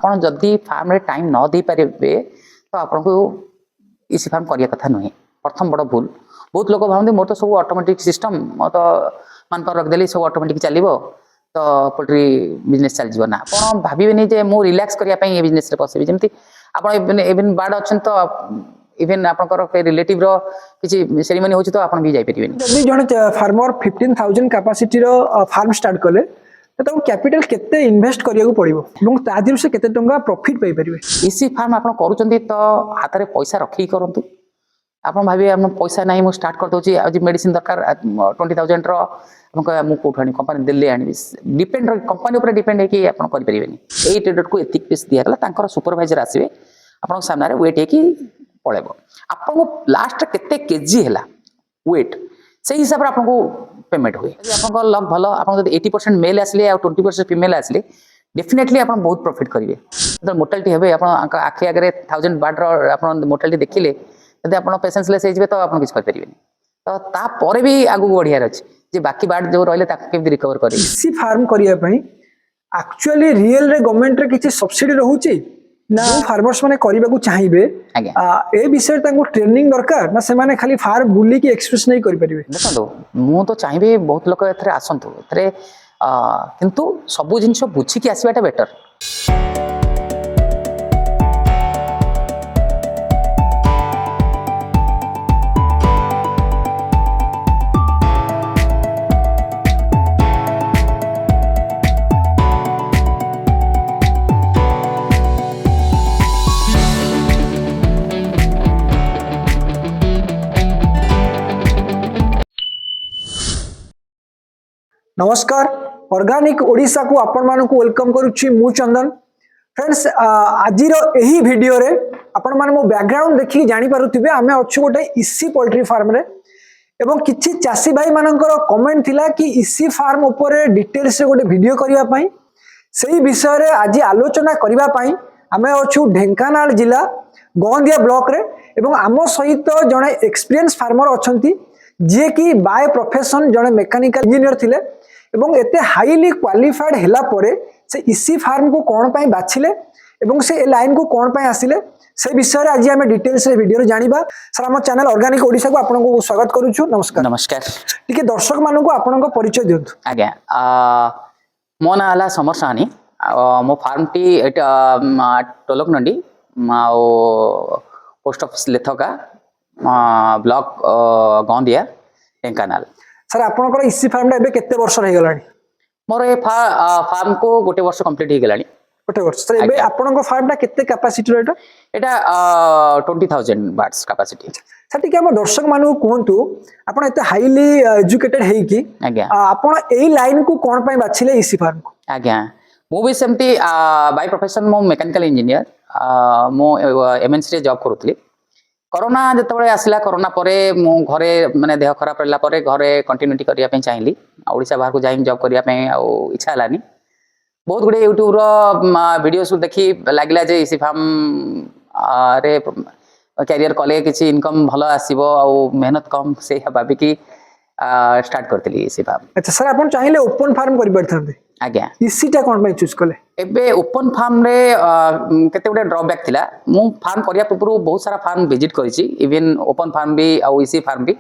आपण जदि फार्म रे टाइम न दे पारे तो आपको इसी फार्म करिया कथा नुहे प्रथम बड़ भूल बहुत लोग भावते मोर तो सब ऑटोमेटिक सिस्टम मो तो मान पर रखदेली सब ऑटोमेटिक चलो तो पोल्ट्री बिजनेस चल जीव ना आप भावेनि जे मु रिलैक्स करने बिजनेस रे पसिबी जमती आपण इवन बार्ड अच्छन तो इवन आपनकर रिलेटिव रो किछि सेरेमनी होछि तो आपण भी जाई परिबेनी जदि जने फार्मर 15000 कैपेसिटी रो फार्म स्टार्ट कले तो कैपिटल केते इन्वेस्ट करिया को पड़िबो एवं तादिर से केते टंका प्रॉफिट पई परिबे इसी फार्म आपण करूचंदी तो हाथ रे पैसा रखी करंतु आपण भाबी हम पैसा नाही मु स्टार्ट कर दोची आज मेडिसिन दरकार 20000 रो आपण मु कोठानी कंपनी दिल्ली आनी डिपेंड कंपनी ऊपर डिपेंड है कि आपण कर परिबेनी एई ट्रेडर को एतिक पीस दिया गला तांकर सुपरवाइजर आसीबे आपण सामने रे वेट है कि पळेबो आपण लास्ट केते केजी हैला वेट से हिसाब रे आपण को पेमेंट हुए आपण लक भलो आपण जदी 80% मेल आसले आ 20% फीमेल आसले डेफिनेटली आपण बहुत प्रॉफिट करिवे तो मोर्टालिटी हेबे आपण आखि आगरे 1000 बार्ड रो आपण मोर्टालिटी देखिले जदी आपण पेशेंसलेस हेजबे तो आपण किछ कर परिबेनी तो ता परे भी आगु बढ़ियार अछि जे बाकी बार्ड जो रहले ताके केमि रिकवर करे इसी फार्म करिया पई एक्चुअली रियल रे गवर्नमेंट रे किछि सब्सिडी रहउची ना फार्मर्स माने करिबा को चाहिबे ए विषय तांको ट्रेनिंग दरकार ना से माने खाली फार्म बुली की एक्सप्रेस नहीं करि परिबे देखो मु तो चाहिबे बहुत लोक एथरे आसंतु एथरे किंतु सब जिंस बुझी की आसीबाटा बेटर नमस्कार ऑर्गेनिक ओडिशा को आपण मानक वेलकम करूची मु चंदन फ्रेंड्स आजिर एही वीडियो रे आपण माने मो बैकग्राउंड देखि जानि पारुथिबे आमे अछु गोटे इसी पोल्ट्री फार्म रे एवं किछि चासी भाई मानकर कमेंट थिला कि इसी फार्म ऊपर डिटेल्स से गोटे वीडियो करिया पई सेही विषय रे आज आलोचना करिवा पई आमे अछु ढेंकानाल जिला गोंदिया ब्लॉक रे एवं आमो सहित जने एक्सपीरियंस फार्मर अछंती जे कि बाय प्रोफेशन जने मैकेनिकल इंजीनियर थिले एवं एते हाईली क्वालिफाइड हैला परे से इसी फार्म को कोन पई बाछिले एवं से ए लाइन को कोन पई आसिले से विषय रे आज हम डिटेल्स रे वीडियो रे जानिबा सर हम चैनल ऑर्गेनिक ओडिशा को आपन को स्वागत करू छु नमस्कार नमस्कार ठीक है दर्शक मानन को आपन को परिचय दियंतु आज्ञा मो ना हला समर सानी मो फार्म टी एटा टोलक Nandi post office Lethka block Gondia Dhenkanal sir आपनकर इसी फार्म रे केते वर्ष रहि गलानी मोर ए फार्म को गोटे वर्ष कंप्लीट ही गलानी गोटे वर्ष सर एबे आपनकर फार्म टा केते कैपेसिटी रे एटा 20000 बार्ड्स कैपेसिटी सर ठीक है हम दर्शक मानु कहंतु आपण एते हाईली एजुकेटेड हेई कि आज्ञा आपण एई लाइन को कोन पई बाछिले इसी फार्म को आज्ञा मु भी सेमती बाय प्रोफेशन मो मैकेनिकल इंजीनियर मो एमएनसी रे जॉब करूतली कोरोना जिते आसला कोरोना परे मु घरे माने देह खराब रहला परे घरे कंटिन्यूटी करिया पे चाहिली ओडिशा बाहर को जाई जॉब करिया पे इच्छा हलानी बहुत गुडे यूट्यूब रो वीडियोस देखि लागला जे इसी फार्म रे कैरियर कले किछि इनकम भलो आसीबो आ मेहनत कम से भाबी की स्टार्ट करतली इसी फार्म अच्छा सर आपण चाहिले ओपन फार्म करि परथांते आज्ञा इसी टा कोन पई चूज कले एबे ओपन फार्म रे केते गुडे ड्रॉबैक थिला मु फार्म करिया पूर्व बहुत सारा फार्म विजिट करिछि इवन ओपन फार्म भी आ इसी फार्म भी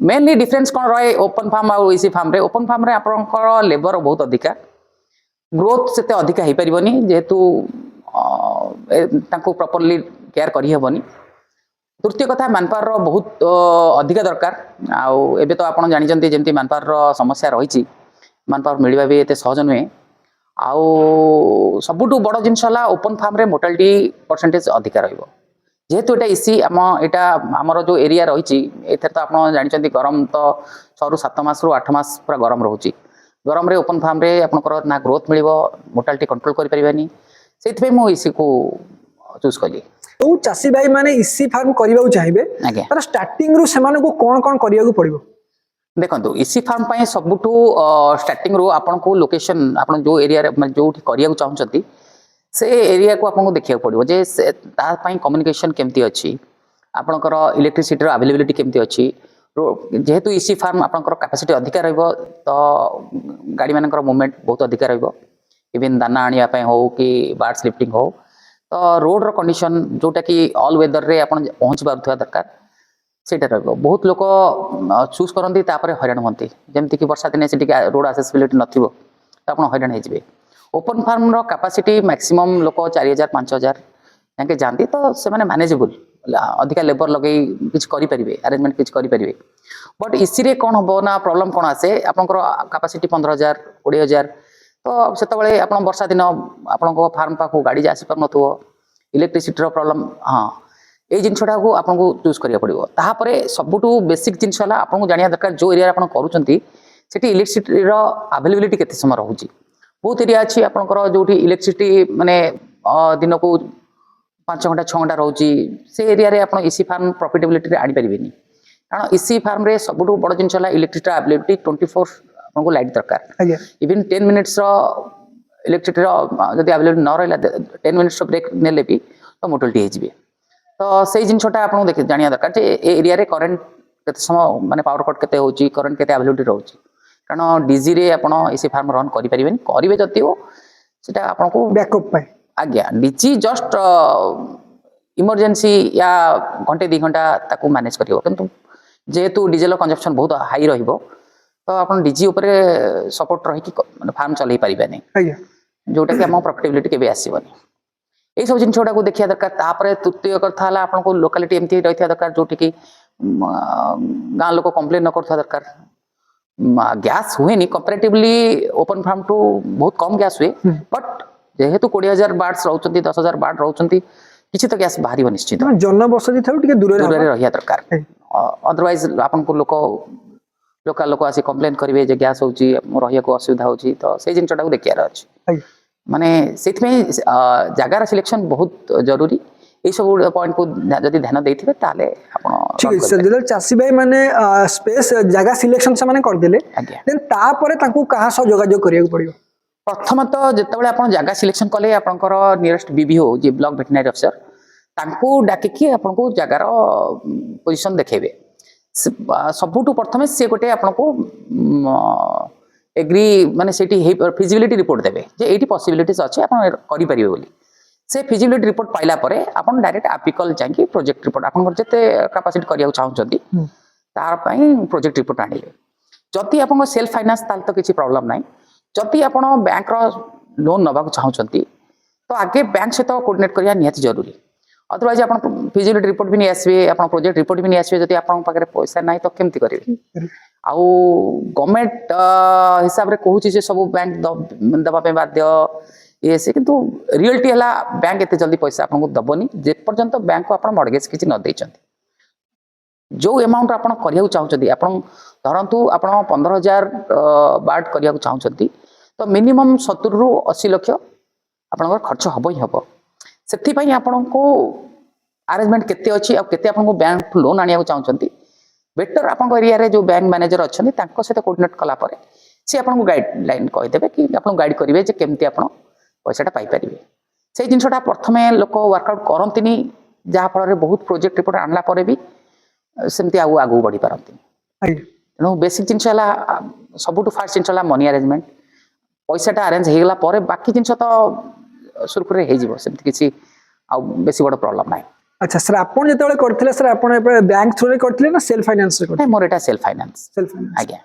मेनली डिफरेंस कोन रहे ओपन फार्म आ इसी फार्म रे ओपन फार्म रे आपनकर लेबर बहुत अधिका ग्रोथ सेते अधिका हे परिबनी जेहेतु तांको प्रॉपर्ली केयर करि हेबनी तृतीय कथा मानपावर रो बहुत अधिका दरकार आ एबे तो आपण जानि जंती जेंती मानपावर रो समस्या रहिछि मानपावर मिलवा भी एते सहज नुहे आउ सबुठु बड़ जिनस हला ओपन फार्म रे मोर्टालिटी परसेंटेज अधिका रहइबो जेहेतु एटा इसी एटा हमर जो एरिया रहिछि एथे तो आपण जानि गरम तो 6 रु 7 मास रु 8 मास पूरा गरम रहउछि गरम रे ओपन फार्म रे आपनकर ना ग्रोथ मिलिबो मोर्टालिटी कंट्रोल करि परिबानी सेति पे मो इसी को चूज कली तो चासी भाई माने इसी फार्म करिबा चाहिबे तर स्टार्टिंग रु सेमाने को कोन कोन करिया को पड़िबो देखो इसी फार्म पाए सबुठू स्टार्टिंग रो आपन को लोकेशन आपन जो एरिया रे जो करिया को चाहउछंती से एरिया को आपन को देखिया पड़िबो जे ता पई कम्युनिकेशन केमती अछि आपनकर इलेक्ट्रिसिटी रो अवेलेबिलिटी केमती अछि जेहेतु इसी फार्म आपनकर कैपेसिटी अधिका रहइबो तो गाड़ी मानकर मूवमेंट बहुत अधिका रहइबो इवन दाना आने हो कि बार्ड्स लिफ्टिंग हो तो रोड रो कंडीशन जोटा कि ऑल वेदर रे आपण पहुंच पारुथवा दरकार सेटा रहबो बहुत लोक चूज करंती तापर हैरान होंती जेमति कि वर्षा दिने सेठी रोड एक्सेसिबिलिटी नथिबो तो आपण हैरान हे जिवे ओपन फार्म रो कैपेसिटी मैक्सिमम लोक 4000 5000 याके जानती तो से माने मैनेजेबल अधिका लेबर लगे किछ करि परिबे अरेंजमेंट किछ करि परिबे बट इसी रे कोन हो ना प्रॉब्लम कोन आसे आपनकर कैपेसिटी 15000 20000 तो सेतबेले आपण वर्षा दिन आपनको फार्म पाखु गाड़ी जासी पर नथो इलेक्ट्रिसिटी रो प्रॉब्लम हां ए जिनछटा को आपनको चूज करिया पड़िबो ताहा परे सबटू बेसिक जिनछ हला आपनको जानिया दरकार जो एरिया आपण करूचंती सेठी इलेक्ट्रिसिटी रो अवेलेबिलिटी केते समय रहूची बहुत एरिया अछि आपनकर जोठी इलेक्ट्रिसिटी माने दिन को 5 घंटा 6 घंटा रहूची से एरिया रे आपण इसी फार्म प्रॉफिटेबिलिटी रे आडी परिबेनी कारण इसी फार्म रे सबटू बड़ जिनछ हला इलेक्ट्रिसिटी अवेलेबिलिटी 24 आपको लाइट दरकार इवन 10 मिनिट्स रो इलेक्ट्रिसिटी रो जदी अवेलेबल न रहला 10 मिनिट्स रो ब्रेक नेले भी तो मोटलिटी हे जिवे तो से जिनछटा आपन देख जानिया दरकार जे ए एरिया रे करंट केते समय माने पावर कट केते होची करंट केते अवेलेबिलिटी रहउची कारण डीजी रे आपन इसी फार्म रन करि परिबेनी करिवे जति हो सेटा आपन को बैकअप पाए आज्ञा डीजी जस्ट इमरजेंसी या घंटे 2 घंटा ताकू मैनेज करियो किंतु जेहेतु डीजल कंजप्शन बहुत हाई रहिबो तो आपन डीजी ऊपर सपोर्ट रही कि माने फार्म चलै परिबे नै आज्ञा जोटा कि हम प्रॉफिटेबिलिटी केबे आसीबनी ए सब जिनछटा को देखिया दरकार तापरे तृतीय कथा हला आपन को लोकालिटी एमती रहिया दरकार जोटी कि गां लोक कंप्लेन न करथा दरकार गैस हुए नहीं कंपैरेटिवली ओपन फार्म टू बहुत कम गैस हुए बट जेहेतु 20000 बार्ड्स रहउचंती 10000 बार्ड रहउचंती किछि तो गैस बाहरी निश्चित जनबसति थाउ टिके दूर रे रहिया दरकार अदरवाइज आपन को लोकल लोक आसी कंप्लेन करिवे जे गैस होची रहिया को असुविधा होची तो से जिनछटा को देखिया अछि माने सेथ में जगार सिलेक्शन बहुत जरूरी ए सब पॉइंट को जदी ध्यान देथिबे ताले आपण ठीक है सर जले चासी भाई माने स्पेस जगह सिलेक्शन से माने कर देले देन ता परे ताकू कहा सह जोगाजोग करिया पड़ियो प्रथम तो जेतेबेले आपण जगह सिलेक्शन कले आपनकर नियरेस्ट बीबीओ जे ब्लॉक वेटरनरी अफसर तांको डाके कि आपण को जगार पोजीशन देखेबे सबुटू प्रथमे से गोटे आपण को एग्री माने सेठी फिजिबिलिटी रिपोर्ट देबे जे एटी पॉसिबिलिटीज अछि आपण करि परिबे बोली से फिजिबिलिटी रिपोर्ट पाइला परे आपण डायरेक्ट एपिकल जांकी प्रोजेक्ट रिपोर्ट आपण जते कैपेसिटी करिया चाहउछंती तार पई प्रोजेक्ट रिपोर्ट आनिले जति आपण सेल्फ फाइनेंस ताल तो किछि प्रॉब्लम नाही जति आपण बैंक रो लोन नबा चाहउछंती तो आगे बैंक से तो कोऑर्डिनेट करिया नियत जरूरी अदरवाइज आपण फिजिबिलिटी रिपोर्ट भी नहीं आसबे आपण प्रोजेक्ट रिपोर्ट भी नहीं आसबे जति आपण पाखरे पैसा नाही तो केमति करिवे आउ गवर्नमेंट हिसाब रे कहूची जे सब बैंक दबा पे बाध्य ये से किंतु रियलिटी हला बैंक एते जल्दी पैसा आपन को दबोनी जे पर्यंत बैंक को आपन मॉर्गेज किछि न दैचंती जो अमाउंट आपन करिया चाहउचंती आपन धरंतु आपन 15000 बार्ड करिया चाहउचंती तो मिनिमम 70 रु 80 लाख आपन खर्च हबो ही हबो सेथि पई आपन को अरेंजमेंट केते अछि आ केते आपन को बैंक लोन आनिया चाहउचंती बेटर आपन एरिया रे जो बैंक मैनेजर अच्छे तांको सहित कोऑर्डिनेट कला परे से आपन को गाइडलाइन कहि देबे कि आपन गाइड करिवे जे केमती आपन पैसाटा पाई परिबे से जिनसटा प्रथमे लोक वर्कआउट करंतिनी जहा फल रे बहुत प्रोजेक्ट रिपोर्ट आनला परे भी सेमती आगु बढ़ी पारंती तेणु बेसिक जिनस हला सबुटू फास्ट जिनस हला मनी अरेंजमेंट पैसाटा अरेंज हे गेला परे बाकी जिनस तो सुरखुरे हे जिवो सेमती किछि आ बेसी बड़ प्रॉब्लम नाही अच्छा सर आपण जेतेबेले करथिले सर आपण बैंक थ्रू रे करथिले ना सेल्फ फाइनेंस रे करथिले मोर एटा सेल्फ फाइनेंस आज्ञा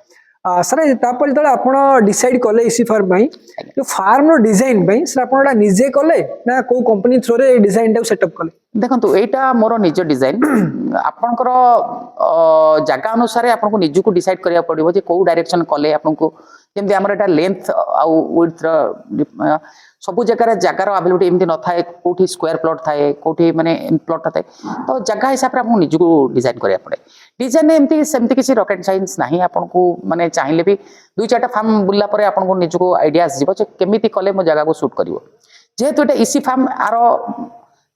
सर तापर जेतेबेले आपण डिसाइड करले इसी फार्म पई जो फार्म रो डिजाइन पई सर आपण निजे करले ना को कंपनी थ्रू रे डिजाइन टा सेटअप करले देखंतु एटा मोर निज डिजाइन आपनकर जगह अनुसार आपन को निज को डिसाइड करिया पड़िबो जे को डायरेक्शन कले आपन को जेमति हमर एटा लेंथ आ विड्थ रो सब जगार अवेलेबिलिटी एमती न थाए कोठी स्क्वायर प्लॉट थाए कोठी माने प्लॉट थाए तो जगह हिसाब रे आपन निज को डिजाइन करिया पड़े डिजाइन एमती सेमती किसी रॉकेट साइंस नाही आपन को माने चाहिले भी दुई चारटा फार्म बुल्ला परे आपन को निज को आइडिया आसीबो जे केमिति कले मो जगह को शूट करिवो जेहेतु एटा इसी फार्म आरो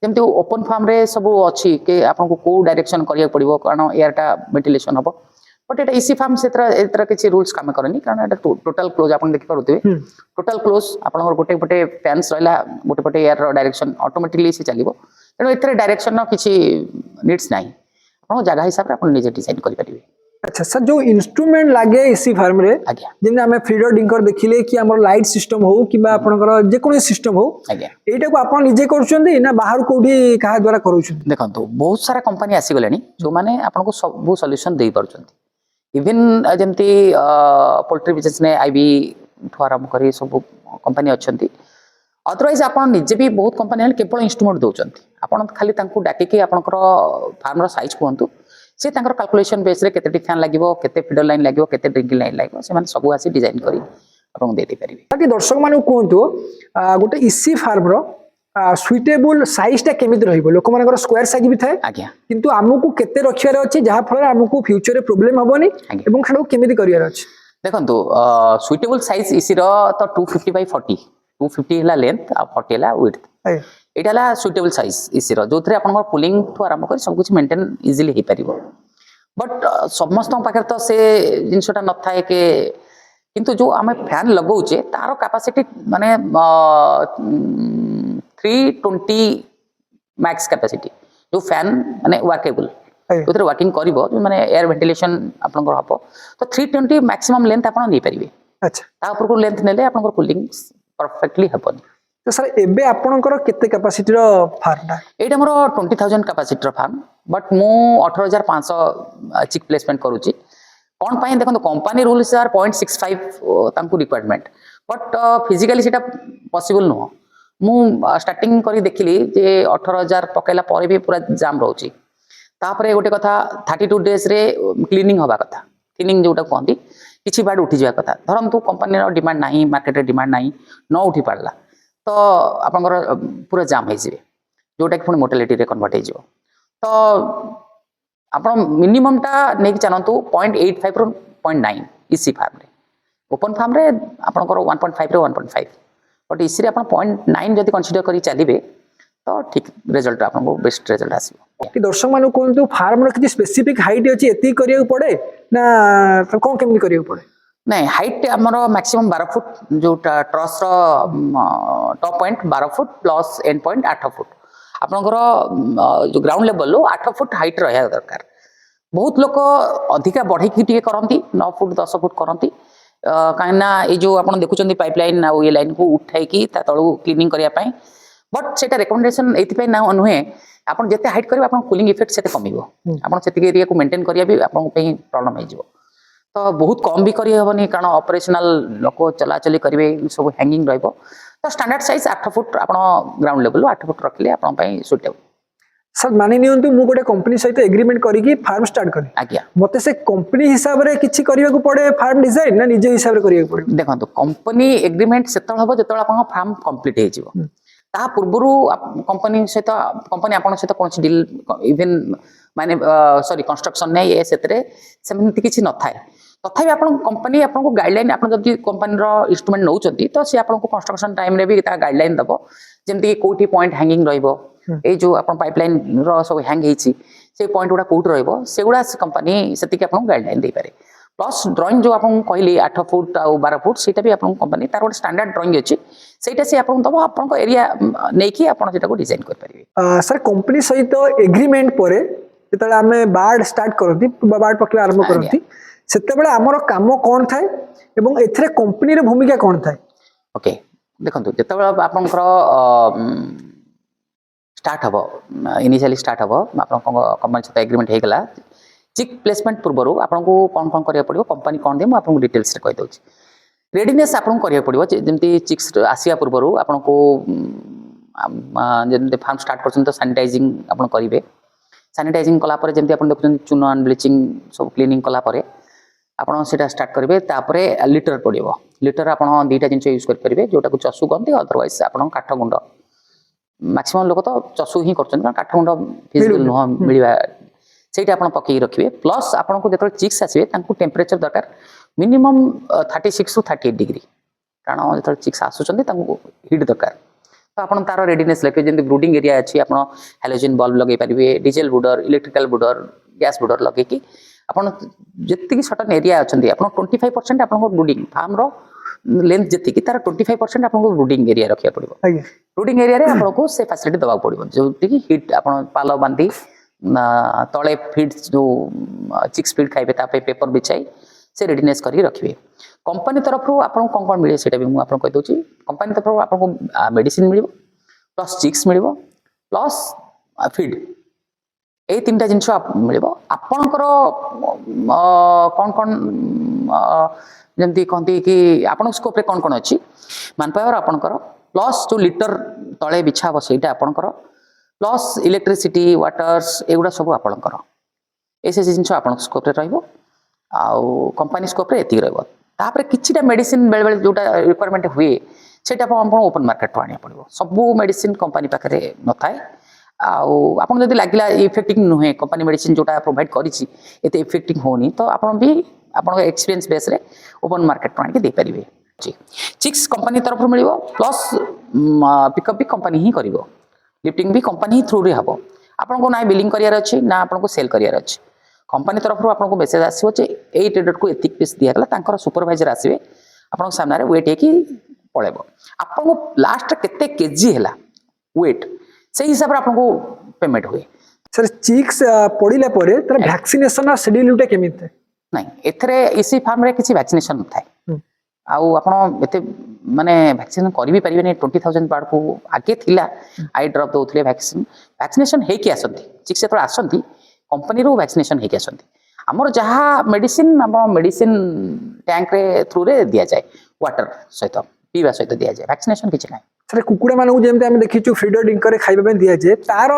जेमती ओपन फार्म रे सब अच्छी कि आपन को डायरेक्शन करिया पड़िवो कारण एयरटा वेंटिलेशन हबो बट एटा इसी फार्म से एतर किछि रूल्स काम करनी कारण एटा टोटल क्लोज आपन देखि पारुथिबे टोटल क्लोज आपन गोटे गोटे फैंस रहला गोटे गोटे एयर डायरेक्शन ऑटोमेटिकली से चलिबो तेनो एतर डायरेक्शन न किछि नीड्स नाही आपन जगह हिसाब रे आपन निजे डिजाइन करि परिबे अच्छा सर जो इंस्ट्रूमेंट लागे इसी फार्म रे आज्ञा जेने हमें फीडर डिंकर देखिले कि हमर लाइट सिस्टम हो कि आपनकर जे कोनो सिस्टम हो आज्ञा एटा को आपण निजे करूछंदी ना बाहर कोठी कहा द्वारा करूछंदी देखो बहुत सारा कंपनी आसीगले जो मैंने आपको सब सॉल्यूशन दे पार्टी इवन जमती पोल्ट्री बिजनेस ने आईबी ठू आरंभ कर सब कंपनी अच्छा अदरवाइज आप निजे भी बहुत कंपनी केवल इंस्ट्रूमेंट दौरान आप खाली डाकिकी आपंकर फार्म साइज कहतु से कैलकुलेशन बेस रे केते फैन लगे केते फीडर लाइन लगे केते ड्रिंकिंग लाइन लगे से सब आसी डिजाइन करी आपको दे पारे बाकी दर्शक मानू कहतु गोटे इसी फार्म रो सुइटेबल साइज टा केमिति रहइबो लोक मानकर स्क्वायर साइज भी थाए आज्ञा किंतु हमकु केते रखियार अछि जहा फल हमकु फ्यूचर रे प्रॉब्लम हबोनी एवं खाडो केमिति करियार अछि देखो सुइटेबल साइज इसी रो तो 250 बाय 40 250 हला लेंथ आ 40 हला विड्थ एटा हला सुइटेबल साइज इसी रो जोथरे आपन पुलिंग ठू आरंभ कर सब कुछ मेंटेन इजीली हे परिबो बट समस्त पाखे तो से जिनसटा न थाए के किंतु जो आम फैन लगौचे तार कैपेसिटी माने 320 मैक्स कैपेसिटी जो फैन माने वर्केबल जो वर्किंग करिवो माने एयर वेंटिलेशन आपनकर हबो तो 320 मैक्सिमम लेंथ आपन नै परिबे अच्छा ता ऊपर को लेंथ नेले आपनकर कूलिंग परफेक्टली हबोनी तो सर एबे आपनकर केते कैपेसिटी रो फार्म एटा मोर 20000 कैपेसिटी रो फार्म बट मु 18500 चिक प्लेसमेंट करूची कौन पाए देखो कंपनी रूल्स आर 0.65 तांकु रिक्वायरमेंट बट फिजिकली सेटा पॉसिबल नुह मु स्टार्टिंग करी देखिली जे 18000 पकेला पर भी पूरा जाम रहउची तापरे गोटे कथा 32 डेज रे क्लीनिंग हवा कथा क्लीनिंग जोटा कहती किछि बाड उठी जावा कथा धरंतु कंपनी रो डिमांड नाही मार्केट रे डिमांड नाही न उठी पारला तो आपनकर पूरा जाम हो जाए जोटा कि पुणी मोर्टालिटी रे कन्वर्ट हो तो आप मिनिमम टा नहीं चलतु 0.85 रू 0.9 इसी फार्म रे ओपन फार्म रे आपनकर 1.5 रे 1.5 बट इसी रे आपन 0.9 जदि कंसीडर करी चलिबे तो ठीक रिजल्ट आपनको बेस्ट रिजल्ट आसीबो कि दर्शक मानु कोन फार्म रो किछि स्पेसिफिक हाइट अछि एति करिया पड़े ना कोन केमि करिया पड़े नहीं हाइट आमर मैक्सिमम 12 फुट जो truss top point 12 foot plus and point 8 foot आपनकर जो ग्राउंड लेवल 8 फुट हाइट रहा दरकार बहुत लोक अधिका बढ़े टी करती 9 फुट 10 फुट करती कहीं जो आप देखुं पाइपलाइन आ ये लाइन को उठाई तलू क्लीनिंग करने बट से रेकमेंडेशन ये नुहे आप जिते हाइट करेंगे आप कूलिंग इफेक्ट से कम आप एरिया को मेंटेन करिया भी प्रॉब्लम हो तो बहुत कम भी करहबनी कारण ऑपरेशनल लोक चलाचली करेंगे सब हैंगिंग रहिबो तो स्टैंडर्ड साइज 8 फुट आप ग्राउंड लेवल 8 फुट रखिले आपन सुटेबल सर मानि नियंतु मु गोटे कंपनी सहित एग्रीमेंट करिकी फार्म स्टार्ट करी आज्ञा मते से कंपनी हिसाब रे किछि करिया को पड़े फार्म डिजाइन ना निजे हिसाब रे करिया को पड़े देखो कंपनी एग्रीमेंट सेतल हबो जेतल आपन फार्म कंप्लीट हे जिवो ता पूर्वरु कंपनी सहित कंपनी आपन सहित कोन डील इवन माने सॉरी कंस्ट्रक्शन नै ए सेतरे सेमति किछि न थाए तथापि आप कंपनी आपको गाइडलाइन आप कंपनी इंस्ट्रूमेंट नौ तो सी आपको कंस्ट्रक्शन टाइम रे भी गाइडलाइन दबो जमती कोठी पॉइंट हैंगिंग रहिबो ए जो आप पाइपलाइन रो सब हैंग हेछि से पॉइंट गुडा कोठ रहिबो सेगुडा कंपनी सेतिके आपको गाइडलाइन दे पारे प्लस ड्राइंग जो आपको कहली 8 फुट आ 12 फुट सेटा भी आपको कंपनी तार गोटे स्टैंडर्ड ड्राइंग अछि सेटा से आपको दबो आपको एरिया नेकी आपन सेटा को डिजाइन कर परिबे सर कंपनी सहित एग्रीमेंट परे जेतले हमें बार्ड स्टार्ट करती बार्ड पकला आरंभ करती सेतेबेले हमर काम कोन थाए एवं एथरे कंपनी रे भूमिका कोन थाए ओके देखंतु जेतेबेले आपनकर स्टार्ट हबो इनिशियली स्टार्ट हबो आपन कंपनी सहित एग्रीमेंट हे गला चिक प्लेसमेंट पूर्वरु आपनको कोन कोन करिया पड़िबो कंपनी कोन दे म आपनको डिटेल्स रे कहि दउची रेडीनेस आपनको करिया पड़िबो जेमती चिक्स आसिया पूर्वरु आपनको जेमती फार्म स्टार्ट करछन तो सैनिटाइजिंग आपन करिवे सैनिटाइजिंग कला परे जेमती आपन देखुछन चून एंड ब्लीचिंग सब क्लीनिंग कला परे आपन सेटा स्टार्ट करिवे तापरे लिटर पड़िबो लिटर आपन दीटा जिंस यूज कर परिबे जोटा को चसु कहंती अदरवाइज आपन काठ गुंड मैक्सिमम लोक तो चसु ही करछन कारण काठ गुंड फिजिबल न मिलिबा सेटा आपन पकई रखिबे प्लस आपन को जेतल चिक्स आसीबे तांको टेंपरेचर दरकार मिनिमम 36 टू 38 डिग्री कारण जेतल चिक्स आसुचंदी तांको हीट दरकार तो आपन तार रेडीनेस लेके जेंति ब्रूडिंग एरिया अछि आपन हैलोजन बल्ब लगे परिबे डीजल बुडर इलेक्ट्रिकल बुडर गैस बुडर लगे कि आपन जेतिकी सर्टन एरिया अछंती आपन 25% आपन को ब्रूडिंग फार्म रो लेंथ जेतिकी तार 25% आपन को ब्रूडिंग एरिया रखिया पड़िबो ब्रूडिंग एरिया रे आपन को से फैसिलिटी दबा पड़िबो जोति की हीट आपन पालो बांधी तले फीड जो चिक्स फीड खाइबे तापे पेपर बिछाई से रेडीनेस करके रखिए कंपनी तरफ आपको कौन कौन मिले सेटा भी मुझे आपको कहि दउची कंपनी तरफ आपको मेडिसिन मिलिबो प्लस चिक्स मिलिबो प्लस फीड ए तीनटा जिनस मिलिबो आपनकर कौन कौन जमती कहती कि आपण स्कोप रे कौन कौन अच्छी मान पावर आपनकर प्लस जो लिटर तले बिछा हम ସେଇଟା आपनकर प्लस इलेक्ट्रिसिटी वाटर्स एगुड़ा सब आपनकर ऐसे जिनस आपण स्कोप रे रहइबो आउ कंपनी स्कोप रे एति रहइबो तापर किछिटा मेडिसिन बेले बेले जोटा रिक्वायरमेंट हुए सेटा आपण ओपन मार्केट आनिया पड़िबो सब मेडिसिन कंपनी पाखरे न थाए आउ आपन जदि लागिला इफेक्टिंग नुहे कंपनी मेडिसिन जोटा प्रोवाइड करिछि एते इफेक्टिंग होनी तो आपण भी आपण एक्सपीरियंस बेस रे ओपन मार्केट आनिके दे परिबे चिक्स कंपनी तरफ मिलिबो प्लस पिकअप भी कंपनी ही करिवो लिफ्टिंग भी कंपनी ही थ्रू रे हबो आपन को ना बिलिंग करियार अछि ना आपन को सेल करियार अछि कंपनी तरफ आपन को मेसेज आसीबो जे एई ट्रेडर को एतिक पीस दिया गला तांकर सुपरवाइजर आसीबे आपन सामने रे वेट हेकी पळेबो आपन को लास्ट केते केजी हैला वेट से हिसाब रे आपन को पेमेंट हुए सर चिक्स पड़िला परे तर वैक्सीनेशन शेड्यूल उटे केमिते नहीं एथरे इसी फार्म रे किछि वैक्सीनेशन न थाए आउ आपण एते माने वैक्सीन करि भी परिबे नै 20000 बाड को आगे थिला आई ड्रॉप दोथले वैक्सीनेशन हे कि आसंती चिक्स तो आसंती कंपनी रो वैक्सीनेशन हे कि आसंती हमर जहा मेडिसिन हम मेडिसिन टैंक रे थ्रू रे दिया जाय वाटर सहित पीवा सहित दिया जाय वैक्सीनेशन किछ नै सर कुकुड़ा मानू जेमते हम देखिछु फीडर डिंकर खाइबा पे दिया जे तार